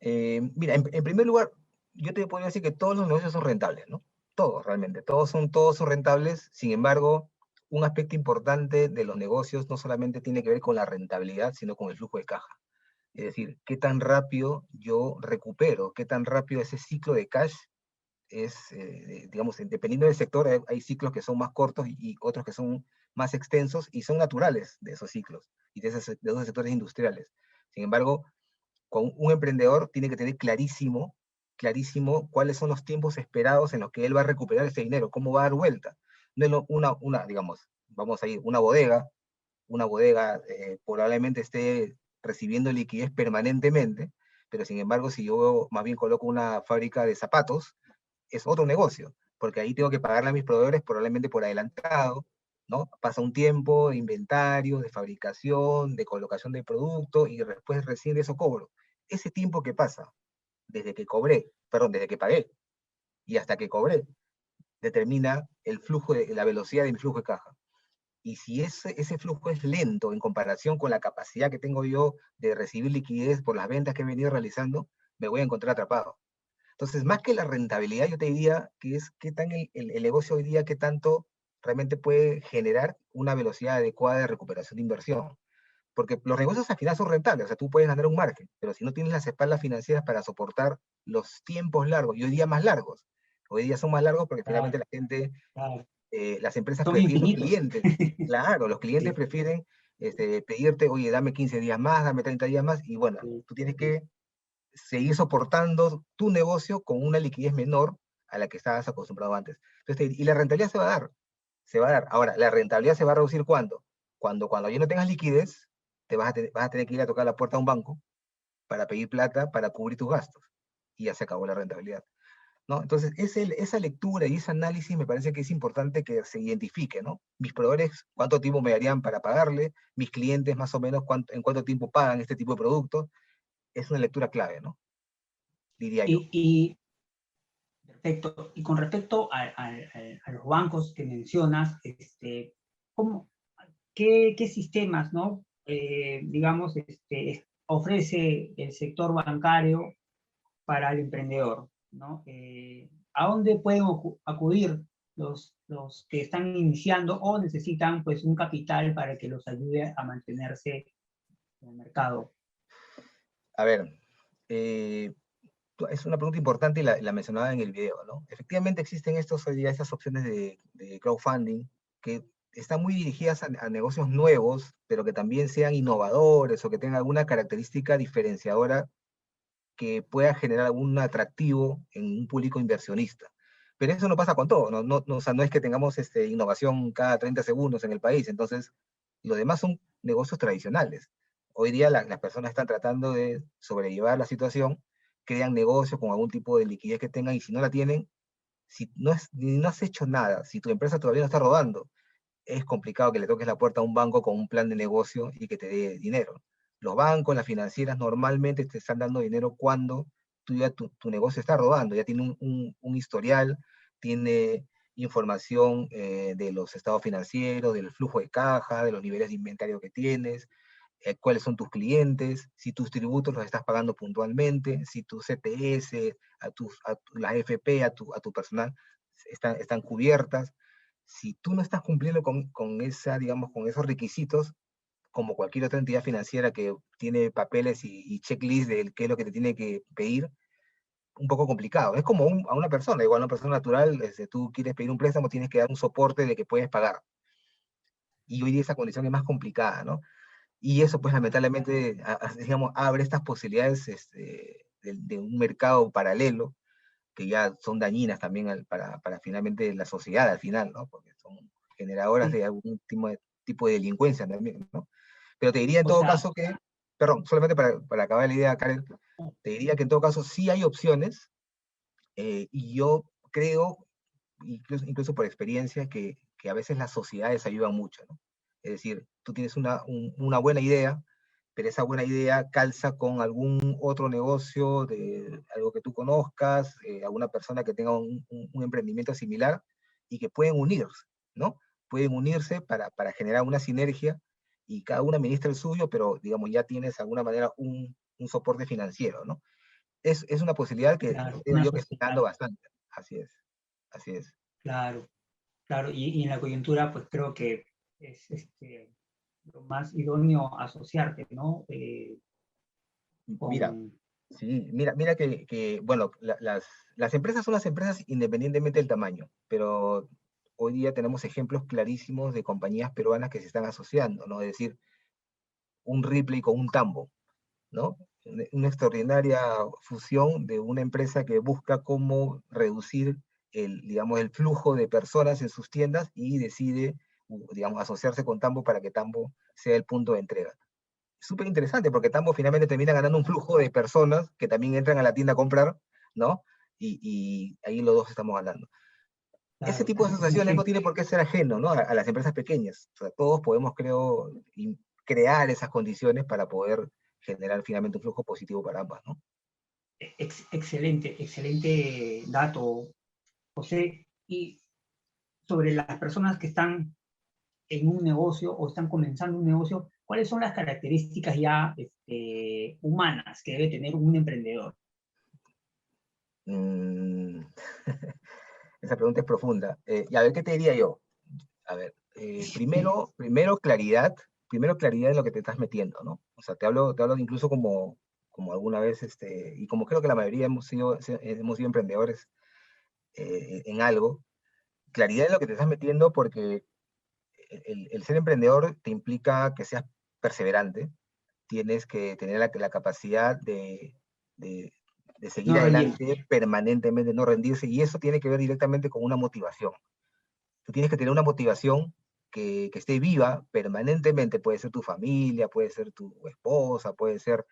Mira, en primer lugar, yo te podría decir que todos los negocios son rentables, ¿no? Todos, realmente, todos son rentables. Sin embargo, un aspecto importante de los negocios no solamente tiene que ver con la rentabilidad, sino con el flujo de caja. Es decir, qué tan rápido yo recupero, qué tan rápido ese ciclo de cash es, digamos, dependiendo del sector, hay ciclos que son más cortos y otros que son más extensos y son naturales de esos ciclos y de esos sectores industriales. Sin embargo, con un emprendedor tiene que tener clarísimo cuáles son los tiempos esperados en los que él va a recuperar ese dinero, cómo va a dar vuelta. No es digamos, vamos a ir, una bodega probablemente esté recibiendo liquidez permanentemente, pero sin embargo, si yo más bien coloco una fábrica de zapatos, es otro negocio, porque ahí tengo que pagarle a mis proveedores probablemente por adelantado, ¿no? Pasa un tiempo de inventario, de fabricación, de colocación de producto, y después recién de eso cobro. Ese tiempo que pasa, desde que pagué, y hasta que cobré, determina la velocidad de mi flujo de caja. Y si ese flujo es lento en comparación con la capacidad que tengo yo de recibir liquidez por las ventas que he venido realizando, me voy a encontrar atrapado. Entonces, más que la rentabilidad, yo te diría que es qué tan el negocio hoy día, qué tanto realmente puede generar una velocidad adecuada de recuperación de inversión. Porque los negocios al final son rentables, o sea, tú puedes ganar un margen, pero si no tienes las espaldas financieras para soportar los tiempos largos, y hoy día más largos, hoy día son más largos porque finalmente la gente,
Claro.
las empresas
Son
prefieren, los
infinitos.
clientes, claro, los clientes
Sí,
prefieren pedirte, oye, dame 15 días más, dame 30 días más, y bueno,
sí.
tú tienes que seguir soportando tu negocio con una liquidez menor a la que estabas acostumbrado antes. Entonces, y la rentabilidad se va a dar, se va a dar. Ahora, la rentabilidad se va a reducir ¿cuándo? Cuando ya no tengas liquidez, vas a tener que ir a tocar la puerta a un banco para pedir plata para cubrir tus gastos. Y ya se acabó la rentabilidad, ¿no? Entonces, esa lectura y ese análisis me parece que es importante que se identifique, ¿no? Mis proveedores, ¿cuánto tiempo me darían para pagarle? Mis clientes, más o menos, en cuánto tiempo pagan este tipo de productos. Es una lectura clave, ¿no? Diría yo.
Y perfecto. Y con respecto a los bancos que mencionas, ¿cómo, qué sistemas, ¿no? Digamos, ofrece el sector bancario para el emprendedor, ¿no? ¿A dónde pueden acudir los que están iniciando o necesitan pues un capital para que los ayude a mantenerse en el mercado?
A ver, eh, es una pregunta importante y la mencionaba en el video, ¿no? Efectivamente existen hoy día estas opciones de crowdfunding que están muy dirigidas a negocios nuevos, pero que también sean innovadores o que tengan alguna característica diferenciadora que pueda generar algún atractivo en un público inversionista. Pero eso no pasa con todo, o sea, no es que tengamos innovación cada 30 segundos en el país, entonces los demás son negocios tradicionales. Hoy día las personas están tratando de sobrellevar la situación, crean negocios con algún tipo de liquidez que tengan y si no la tienen, si no has hecho nada, si tu empresa todavía no está rodando, es complicado que le toques la puerta a un banco con un plan de negocio y que te dé dinero. Los bancos, las financieras normalmente te están dando dinero cuando tu negocio está rodando, ya tiene un historial, tiene información de los estados financieros, del flujo de caja, de los niveles de inventario que tienes, cuáles son tus clientes, si tus tributos los estás pagando puntualmente, si tus CTS, la AFP, a tu personal están cubiertas. Si tú no estás cumpliendo digamos, con esos requisitos, como cualquier otra entidad financiera que tiene papeles y checklist de qué es lo que te tiene que pedir, un poco complicado. Es como a una persona, igual a una persona natural, tú quieres pedir un préstamo, tienes que dar un soporte de que puedes pagar. Y hoy día esa condición es más complicada, ¿no? Y eso, pues, lamentablemente, digamos, abre estas posibilidades de un mercado paralelo, que ya son dañinas también para finalmente la sociedad al final, ¿no? Porque son generadoras
Sí.
de algún tipo de delincuencia también, ¿no? Pero te diría en
O
todo
sea,
caso que, perdón, solamente para acabar la idea, Karen, Te diría que en todo caso sí hay opciones, y yo creo, incluso por experiencia, que a veces las sociedades ayudan mucho, ¿no? Es decir, tú tienes una buena idea, pero esa buena idea calza con algún otro negocio, de algo que tú conozcas, alguna persona que tenga un emprendimiento similar, y que pueden unirse, ¿no? Pueden unirse para generar una sinergia, y cada uno administra el suyo, pero digamos ya tienes de alguna manera un soporte financiero, ¿no? Es una posibilidad que
Claro,
creo
una
yo que está
sociedad,
dando bastante. Así es, así es.
claro, claro, y en la coyuntura, pues creo que es lo más idóneo asociarte, ¿no?
Mira,
Con,
sí, mira que bueno, las empresas son las empresas independientemente del tamaño, pero hoy día tenemos ejemplos clarísimos de compañías peruanas que se están asociando, ¿no? Es decir, un Ripley con un Tambo, ¿no? Una extraordinaria fusión de una empresa que busca cómo reducir digamos, el flujo de personas en sus tiendas, y decide, digamos, asociarse con Tambo para que Tambo sea el punto de entrega. Súper interesante, porque Tambo finalmente termina ganando un flujo de personas que también entran a la tienda a comprar, ¿no? Y ahí los dos estamos ganando. Ese
claro,
tipo de
es un
asociaciones no
ejemplo.
tiene por qué ser ajeno, ¿no? A las empresas pequeñas. O sea, todos podemos, creo, crear esas condiciones para poder generar finalmente un flujo positivo para ambas, ¿no?
Excelente, excelente dato, José. Y sobre las personas que están en un negocio o están comenzando un negocio, ¿cuáles son las características ya humanas que debe tener un emprendedor?
Mm, esa pregunta es profunda. Y a ver, ¿qué te diría yo? A ver, primero claridad en lo que te estás metiendo, ¿no? O sea, te hablo incluso como alguna vez, y como creo que la mayoría hemos sido emprendedores, en algo, claridad en lo que te estás metiendo, porque el ser emprendedor te implica que seas perseverante, tienes que tener la capacidad de, de seguir
No rendir.
adelante permanentemente, no rendirse, y eso tiene que ver directamente con una motivación. Tú tienes que tener una motivación que esté viva permanentemente. Puede ser tu familia, puede ser tu esposa, puede ser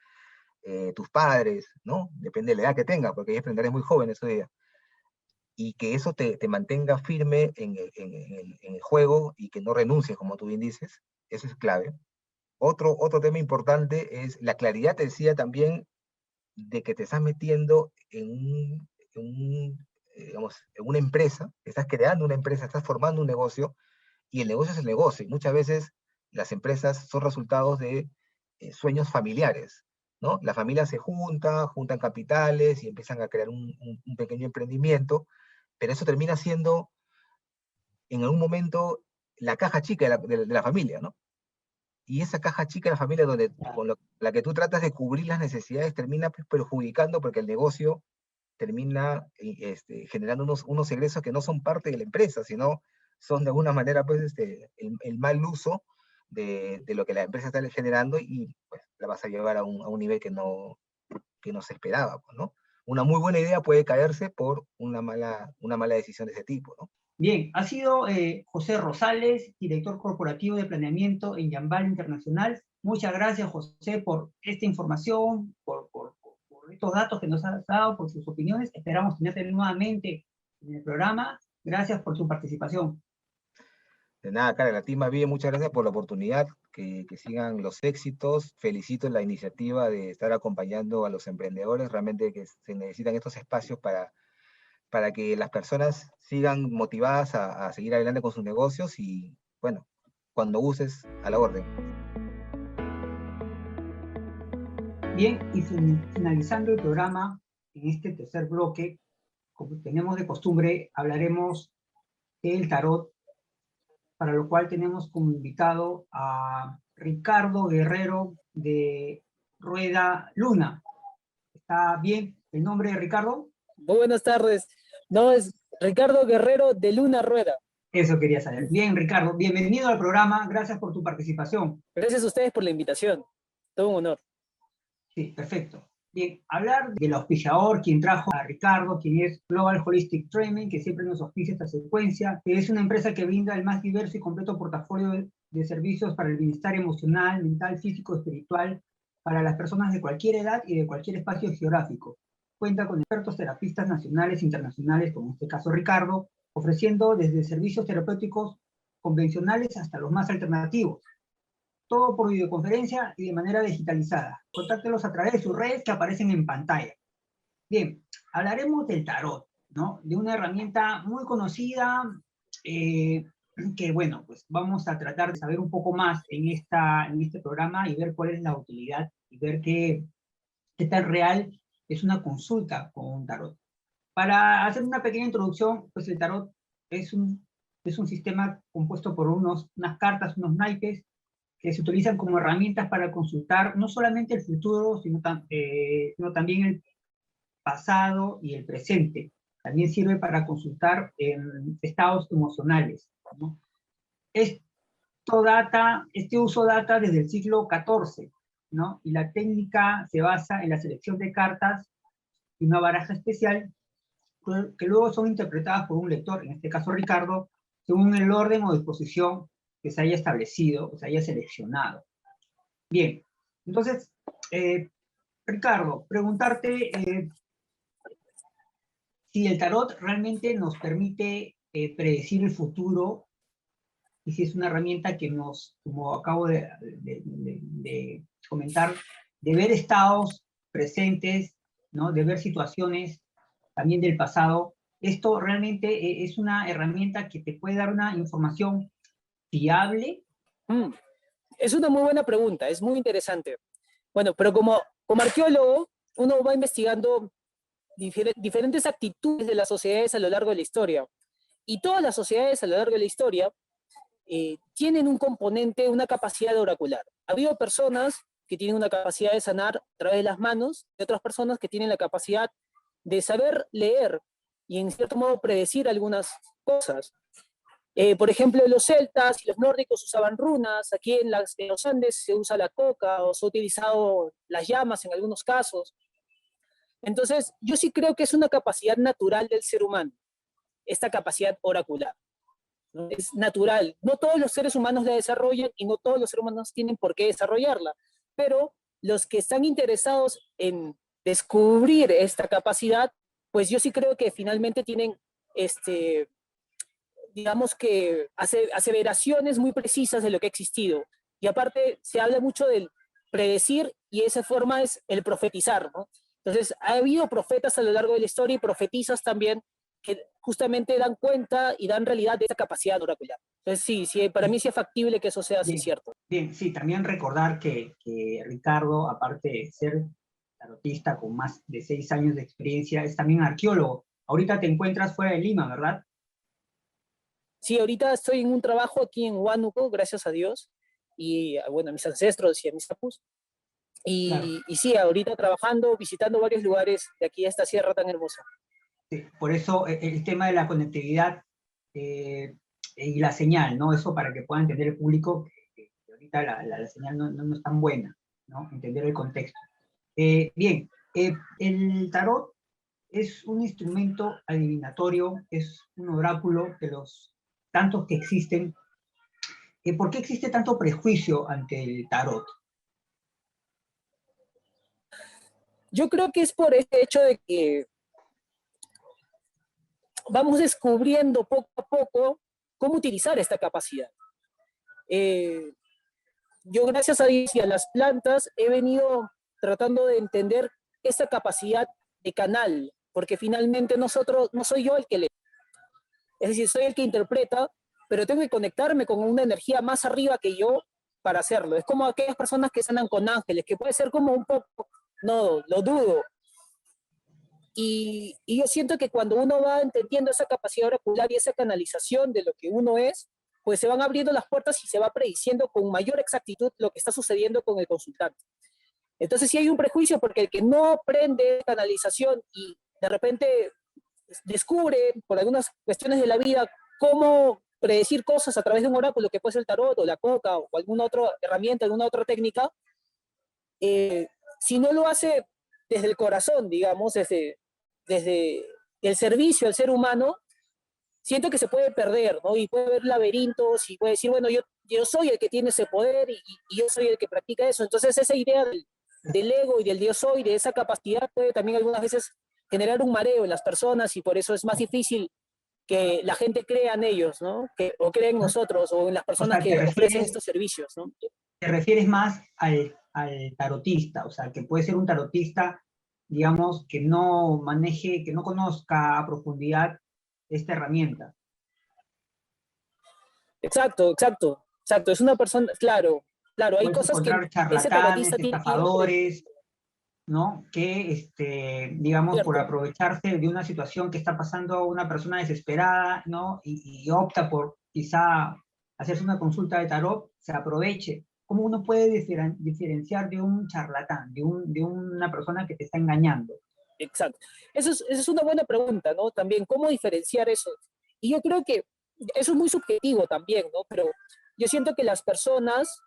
tus padres, ¿no? Depende de la edad que tengas, porque hay emprendedores muy jóvenes hoy día. Y que eso te mantenga firme en el juego, y que no renuncies, como tú bien dices, eso es clave. Otro tema importante es la claridad, te decía también, de que te estás metiendo digamos, en una empresa, estás creando una empresa, estás formando un negocio, y el negocio es el negocio, y muchas veces las empresas son resultados de sueños familiares, ¿no? La familia se juntan capitales y empiezan a crear un pequeño emprendimiento, pero eso termina siendo en algún momento la caja chica de la familia, ¿no? Y esa caja chica de la familia, la que tú tratas de cubrir las necesidades, termina perjudicando, porque el negocio termina generando unos egresos que no son parte de la empresa, sino son de alguna manera, pues, el mal uso de lo que la empresa está generando, y pues la vas a llevar a un nivel que no se esperaba, pues, ¿no? Una muy buena idea puede caerse por una mala decisión de ese tipo, ¿no?
Bien, ha sido José Rosales, director corporativo de planeamiento en Yambal Internacional. Muchas gracias, José, por esta información, por estos datos que nos has dado, por sus opiniones. Esperamos tenerte nuevamente en el programa. Gracias por su participación.
De nada, Karen, a ti más bien muchas gracias por la oportunidad, que sigan los éxitos. Felicito la iniciativa de estar acompañando a los emprendedores, realmente que se necesitan estos espacios para que las personas sigan motivadas a seguir adelante con sus negocios, y bueno, cuando uses, a la orden.
Bien, y finalizando el programa, en este tercer bloque, como tenemos de costumbre, hablaremos del tarot, para lo cual tenemos como invitado a Ricardo Guerrero de Rueda Luna. ¿Está bien el nombre de Ricardo?
Muy buenas tardes. No, es Ricardo Guerrero de Luna Rueda.
Eso quería saber. Bien, Ricardo, bienvenido al programa. Gracias por tu participación.
Gracias a ustedes por la invitación. Todo un honor.
Sí, perfecto. Bien, hablar del auspiciador, quien trajo a Ricardo, quien es Global Holistic Training, que siempre nos auspicia esta secuencia, que es una empresa que brinda el más diverso y completo portafolio de servicios para el bienestar emocional, mental, físico, espiritual para las personas de cualquier edad y de cualquier espacio geográfico. Cuenta con expertos terapistas nacionales e internacionales, como en este caso Ricardo, ofreciendo desde servicios terapéuticos convencionales hasta los más alternativos. Todo por videoconferencia y de manera digitalizada. Contáctelos a través de sus redes que aparecen en pantalla. Bien, hablaremos del tarot, ¿no? De una herramienta muy conocida, que bueno, pues vamos a tratar de saber un poco más en este programa y ver cuál es la utilidad y ver qué tan real es una consulta con un tarot. Para hacer una pequeña introducción, pues el tarot es un sistema compuesto por unas cartas, unos naipes, que se utilizan como herramientas para consultar no solamente el futuro, sino también el pasado y el presente. También sirve para consultar estados emocionales, ¿no? Este uso data desde el siglo XIV, ¿no? Y la técnica se basa en la selección de cartas y una baraja especial que luego son interpretadas por un lector, en este caso Ricardo, según el orden o disposición que se haya establecido, o se haya seleccionado. Bien, entonces, Ricardo, preguntarte si el tarot realmente nos permite predecir el futuro, y si es una herramienta que nos, como acabo de comentar, de ver estados presentes, ¿no? De ver situaciones también del pasado. Esto realmente es una herramienta que te puede dar una información fiable.
Es una muy buena pregunta, es muy interesante. Bueno, pero como arqueólogo, uno va investigando diferentes actitudes de las sociedades a lo largo de la historia. Y todas las sociedades a lo largo de la historia tienen un componente, una capacidad oracular. Ha habido personas que tienen una capacidad de sanar a través de las manos, y otras personas que tienen la capacidad de saber leer y en cierto modo predecir algunas cosas. Por ejemplo, los celtas y los nórdicos usaban runas, aquí en los Andes se usa la coca o se ha utilizado las llamas en algunos casos. Entonces, yo sí creo que es una capacidad natural del ser humano, esta capacidad oracular, ¿no? Es natural. No todos los seres humanos la desarrollan y no todos los seres humanos tienen por qué desarrollarla, pero los que están interesados en descubrir esta capacidad, pues yo sí creo que finalmente tienen, digamos que, aseveraciones muy precisas de lo que ha existido. Y aparte se habla mucho del predecir y esa forma es el profetizar, ¿no? Entonces, ha habido profetas a lo largo de la historia y profetizas también que justamente dan cuenta y dan realidad de esa capacidad oracular. Entonces, sí, para mí sí es factible que eso sea así cierto.
Bien, sí, también recordar que Ricardo, aparte de ser tarotista con más de 6 años de experiencia, es también arqueólogo. Ahorita te encuentras fuera de Lima, ¿verdad?
Sí, ahorita estoy en un trabajo aquí en Huánuco, gracias a Dios, y bueno, a mis ancestros y a mis apus.
Claro.
Y sí, ahorita trabajando, visitando varios lugares de aquí a esta sierra tan hermosa.
Sí, por eso el tema de la conectividad y la señal, ¿no? Eso para que pueda entender el público que ahorita la señal no es tan buena, ¿no? Entender el contexto. Bien, el tarot es un instrumento adivinatorio, es un oráculo de los tantos que existen. ¿Por qué existe tanto prejuicio ante el tarot?
Yo creo que es por este hecho de que vamos descubriendo poco a poco cómo utilizar esta capacidad. Yo, gracias a Dios y a las plantas, he venido tratando de entender esa capacidad de canal, porque finalmente no soy yo el que lee. Es decir, soy el que interpreta, pero tengo que conectarme con una energía más arriba que yo para hacerlo. Es como aquellas personas que sanan con ángeles, que puede ser como un poco, no, lo dudo. Y yo siento que cuando uno va entendiendo esa capacidad oracular y esa canalización de lo que uno es, pues se van abriendo las puertas y se va prediciendo con mayor exactitud lo que está sucediendo con el consultante. Entonces sí hay un prejuicio porque el que no aprende canalización y de repente descubre por algunas cuestiones de la vida cómo predecir cosas a través de un oráculo que puede ser el tarot o la coca o alguna otra herramienta, alguna otra técnica, si no lo hace desde el corazón, digamos, desde el servicio al ser humano, siento que se puede perder, ¿no? Y puede haber laberintos y puede decir, bueno, yo soy el que tiene ese poder y yo soy el que practica eso. Entonces esa idea del ego y del yo soy, de esa capacidad, puede también algunas veces generar un mareo en las personas y por eso es más difícil que la gente crea en ellos, ¿no? O crea en nosotros o en las
O
personas
sea,
que ofrecen estos servicios, ¿no?
te refieres más al tarotista, o sea, que puede ser un tarotista, digamos, que no maneje, que no conozca a profundidad esta herramienta.
Exacto, exacto, exacto. Es una persona, claro, claro, hay
Puedes
cosas que
encontrar
ese
charlatanes,
tarotista tiene que ir aprendiendo.
estafadores, ¿no? Que, digamos, por
Cierto,
aprovecharse de una situación que está pasando una persona desesperada, ¿no? Y opta por quizá hacerse una consulta de tarot, se aproveche. ¿Cómo uno puede diferenciar de un charlatán, de una persona que te está engañando?
exacto. Esa es una buena pregunta, ¿no? También, ¿cómo diferenciar eso? Y yo creo que eso es muy subjetivo también, ¿no? Pero yo siento que las personas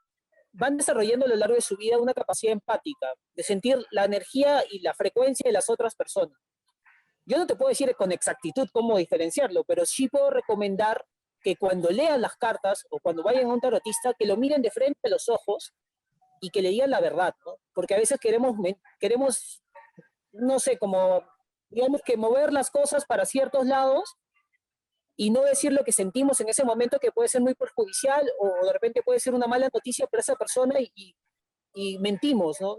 van desarrollando a lo largo de su vida una capacidad empática, de sentir la energía y la frecuencia de las otras personas. Yo no te puedo decir con exactitud cómo diferenciarlo, pero sí puedo recomendar que cuando lean las cartas o cuando vayan a un tarotista, que lo miren de frente a los ojos y que le digan la verdad, ¿no? Porque a veces queremos, no sé, como, digamos que mover las cosas para ciertos lados y no decir lo que sentimos en ese momento que puede ser muy perjudicial o de repente puede ser una mala noticia para esa persona y mentimos, ¿no?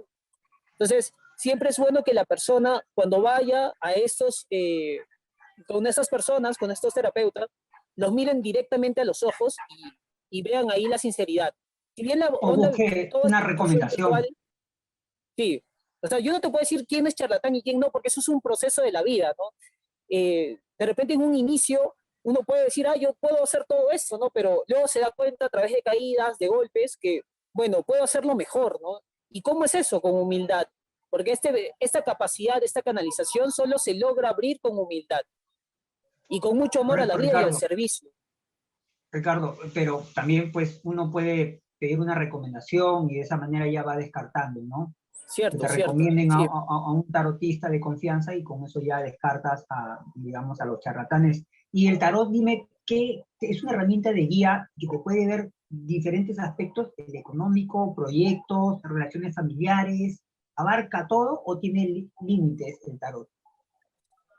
Entonces, siempre es bueno que la persona, cuando vaya a con estas personas, con estos terapeutas, los miren directamente a los ojos y vean ahí la sinceridad. Si bien la
O
onda,
busque
toda
una
esta situación virtual,
recomendación.
sí. O sea, yo no te puedo decir quién es charlatán y quién no, porque eso es un proceso de la vida, ¿no? De repente en un inicio uno puede decir, yo puedo hacer todo esto, ¿no? Pero luego se da cuenta a través de caídas, de golpes, que, bueno, puedo hacerlo mejor, ¿no? ¿Y cómo es eso? Con humildad. Porque esta capacidad, esta canalización solo se logra abrir con humildad y con mucho amor a la
Correcto,
vida y al
Ricardo.
servicio.
Ricardo, pero también pues uno puede pedir una recomendación y de esa manera ya va descartando, ¿no? Que
Cierto,
te
cierto.
recomienden
Sí,
a un tarotista de confianza y con eso ya descartas digamos, a los charlatanes. Y el tarot, dime, ¿qué es una herramienta de guía que te puede ver diferentes aspectos, el económico, proyectos, relaciones familiares, abarca todo o tiene límites el tarot?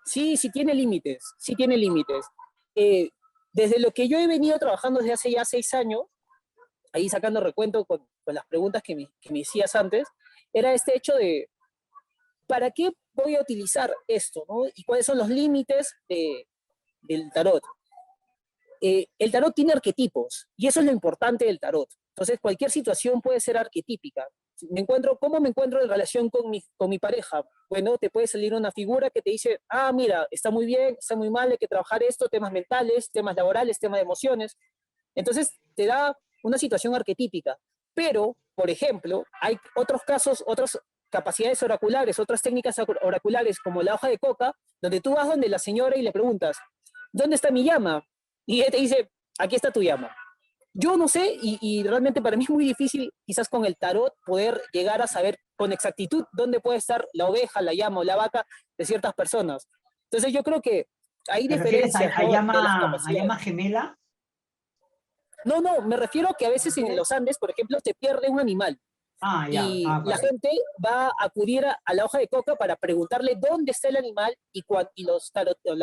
sí, sí tiene límites, sí tiene límites. Eh, Desde lo que yo he venido trabajando desde hace ya 6 años, ahí sacando recuento con las preguntas que me hacías antes, era este hecho de, ¿para qué voy a utilizar esto? ¿No? ¿Y cuáles son los límites del tarot? El tarot tiene arquetipos y eso es lo importante del tarot. Entonces, cualquier situación puede ser arquetípica. ¿Cómo me encuentro en relación con mi pareja? Bueno, te puede salir una figura que te dice, mira, está muy bien, está muy mal, hay que trabajar esto, temas mentales, temas laborales, temas de emociones. Entonces, te da una situación arquetípica. Pero, por ejemplo, hay otros casos, otras capacidades oraculares, otras técnicas oraculares, como la hoja de coca, donde tú vas donde la señora y le preguntas, ¿dónde está mi llama? Y ella te dice, aquí está tu llama. Yo no sé, y realmente para mí es muy difícil, quizás con el tarot, poder llegar a saber con exactitud dónde puede estar la oveja, la llama o la vaca de ciertas personas. Entonces yo creo que hay
¿Te refieres
diferencias, ¿no? De las
a llama
capacidades.
gemela?
No, no, me refiero a que a veces en los Andes, por ejemplo, se pierde un animal
Ya,
y la
correcto.
gente va a acudir a la hoja de coca para preguntarle dónde está el animal y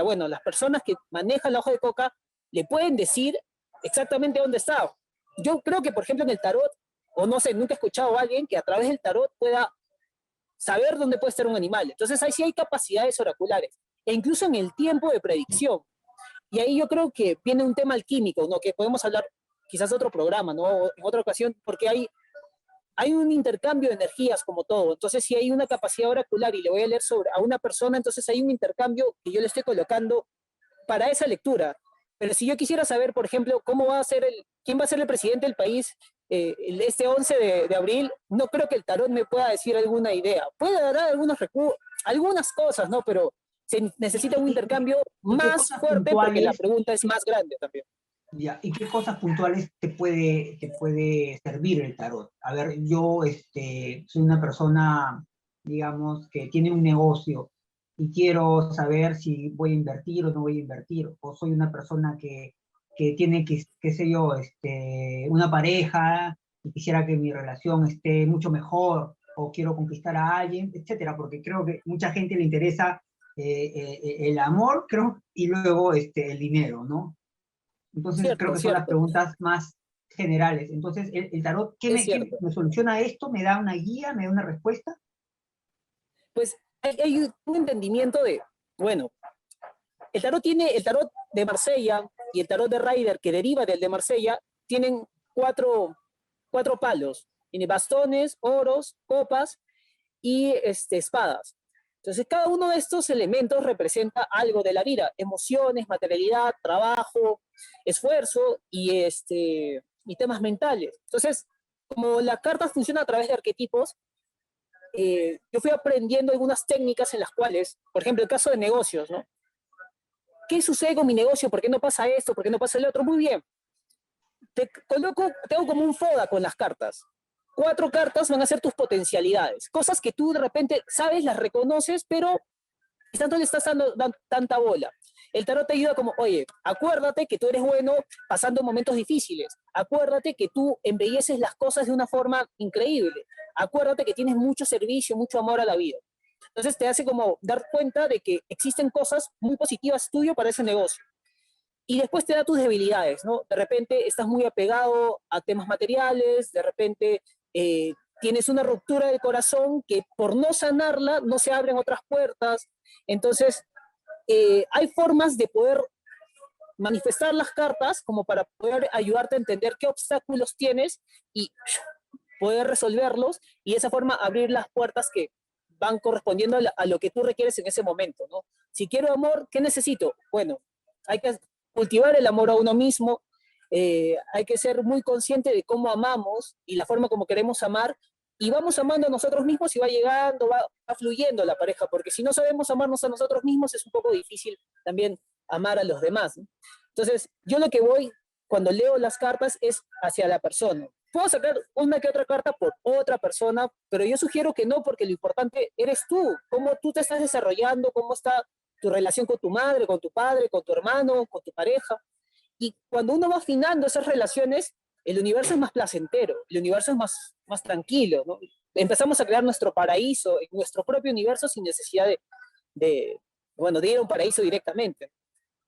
bueno, las personas que manejan la hoja de coca le pueden decir exactamente dónde está. Yo creo que, por ejemplo, en el tarot, o no sé, nunca he escuchado a alguien que a través del tarot pueda saber dónde puede estar un animal. Entonces ahí sí hay capacidades oraculares, e incluso en el tiempo de predicción. Y ahí yo creo que viene un tema alquímico, ¿no? Que podemos hablar quizás otro programa, ¿no? En otra ocasión, porque hay un intercambio de energías como todo. Entonces, si hay una capacidad oracular y le voy a leer a una persona, entonces hay un intercambio que yo le estoy colocando para esa lectura. Pero si yo quisiera saber, por ejemplo, quién va a ser el presidente del país este 11 de abril, no creo que el tarot me pueda decir alguna idea. Puede dar algunas cosas, ¿no? Pero se necesita un intercambio
¿Y qué
más
cosas
fuerte porque la
puntuales,
pregunta es más grande también.
ya, y qué cosas puntuales te puede servir el tarot? A ver, yo soy una persona, digamos, que tiene un negocio y quiero saber si voy a invertir o no voy a invertir, o soy una persona que tiene, qué sé yo, una pareja y quisiera que mi relación esté mucho mejor. o quiero conquistar a alguien, etcétera, porque creo que mucha gente le interesa el amor, creo, y luego el dinero, ¿no? Entonces creo
Cierto,
que son las
cierto,
preguntas más generales. Entonces, el tarot,
es
qué
cierto.
me soluciona esto? ¿Me da una guía? ¿Me da una respuesta?
Pues hay un entendimiento de, bueno, el tarot de Marsella y el tarot de Rider, que deriva del de Marsella, tienen cuatro palos. Tiene bastones, oros, copas y espadas. Entonces, cada uno de estos elementos representa algo de la vida: emociones, materialidad, trabajo, esfuerzo y temas mentales. Entonces, como las cartas funcionan a través de arquetipos, yo fui aprendiendo algunas técnicas en las cuales, por ejemplo, el caso de negocios, ¿no? ¿Qué sucede con mi negocio? ¿Por qué no pasa esto? ¿Por qué no pasa el otro? Muy bien. Tengo como un FODA con las cartas. 4 cartas van a ser tus potencialidades, cosas que tú de repente sabes, las reconoces, pero quizás no le estás dando tanta bola. El tarot te ayuda como, oye, acuérdate que tú eres bueno pasando momentos difíciles, acuérdate que tú embelleces las cosas de una forma increíble, acuérdate que tienes mucho servicio, mucho amor a la vida. Entonces te hace como dar cuenta de que existen cosas muy positivas tuyo para ese negocio. Y después te da tus debilidades, ¿no? De repente estás muy apegado a temas materiales, de repente tienes una ruptura del corazón que por no sanarla no se abren otras puertas. Entonces, hay formas de poder manifestar las cartas como para poder ayudarte a entender qué obstáculos tienes y poder resolverlos, y de esa forma abrir las puertas que van correspondiendo a lo que tú requieres en ese momento, ¿no? Si quiero amor, ¿qué necesito? Bueno, hay que cultivar el amor a uno mismo, hay que ser muy consciente de cómo amamos y la forma como queremos amar, y vamos amando a nosotros mismos y va llegando, va fluyendo la pareja, porque si no sabemos amarnos a nosotros mismos es un poco difícil también amar a los demás, ¿no? Entonces, yo lo que voy cuando leo las cartas es hacia la persona. Puedo sacar una que otra carta por otra persona, pero yo sugiero que no, porque lo importante eres tú, cómo tú te estás desarrollando, cómo está tu relación con tu madre, con tu padre, con tu hermano, con tu pareja. Y cuando uno va afinando esas relaciones, el universo es más placentero, el universo es más tranquilo, ¿no? Empezamos a crear nuestro paraíso, en nuestro propio universo, sin necesidad de ir a un paraíso directamente.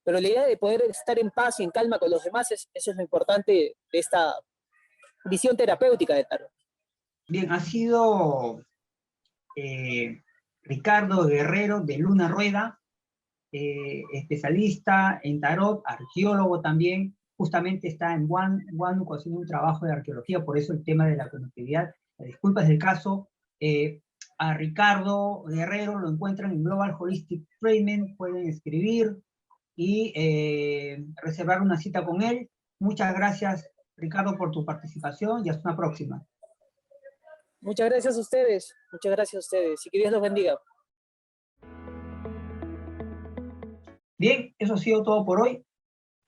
Pero la idea de poder estar en paz y en calma con los demás, eso es lo importante de esta visión terapéutica de tarot.
Bien, ha sido Ricardo Guerrero de Luna Rueda, especialista en tarot, arqueólogo también, justamente está en Huánuco haciendo un trabajo de arqueología, por eso el tema de la conectividad. Disculpas del caso. A Ricardo Guerrero lo encuentran en Global Holistic Treatment, pueden escribir y reservar una cita con él. Muchas gracias, Ricardo, por tu participación y hasta una próxima.
Muchas gracias a ustedes, y que Dios los bendiga.
Bien, eso ha sido todo por hoy.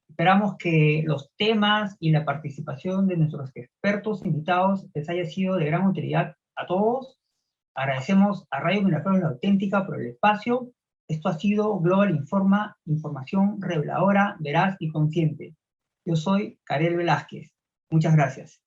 Esperamos que los temas y la participación de nuestros expertos invitados les haya sido de gran utilidad a todos. Agradecemos a Radio Miraflores La Auténtica por el espacio. Esto ha sido Global Informa, información reveladora, veraz y consciente. Yo soy Karel Velázquez. Muchas gracias.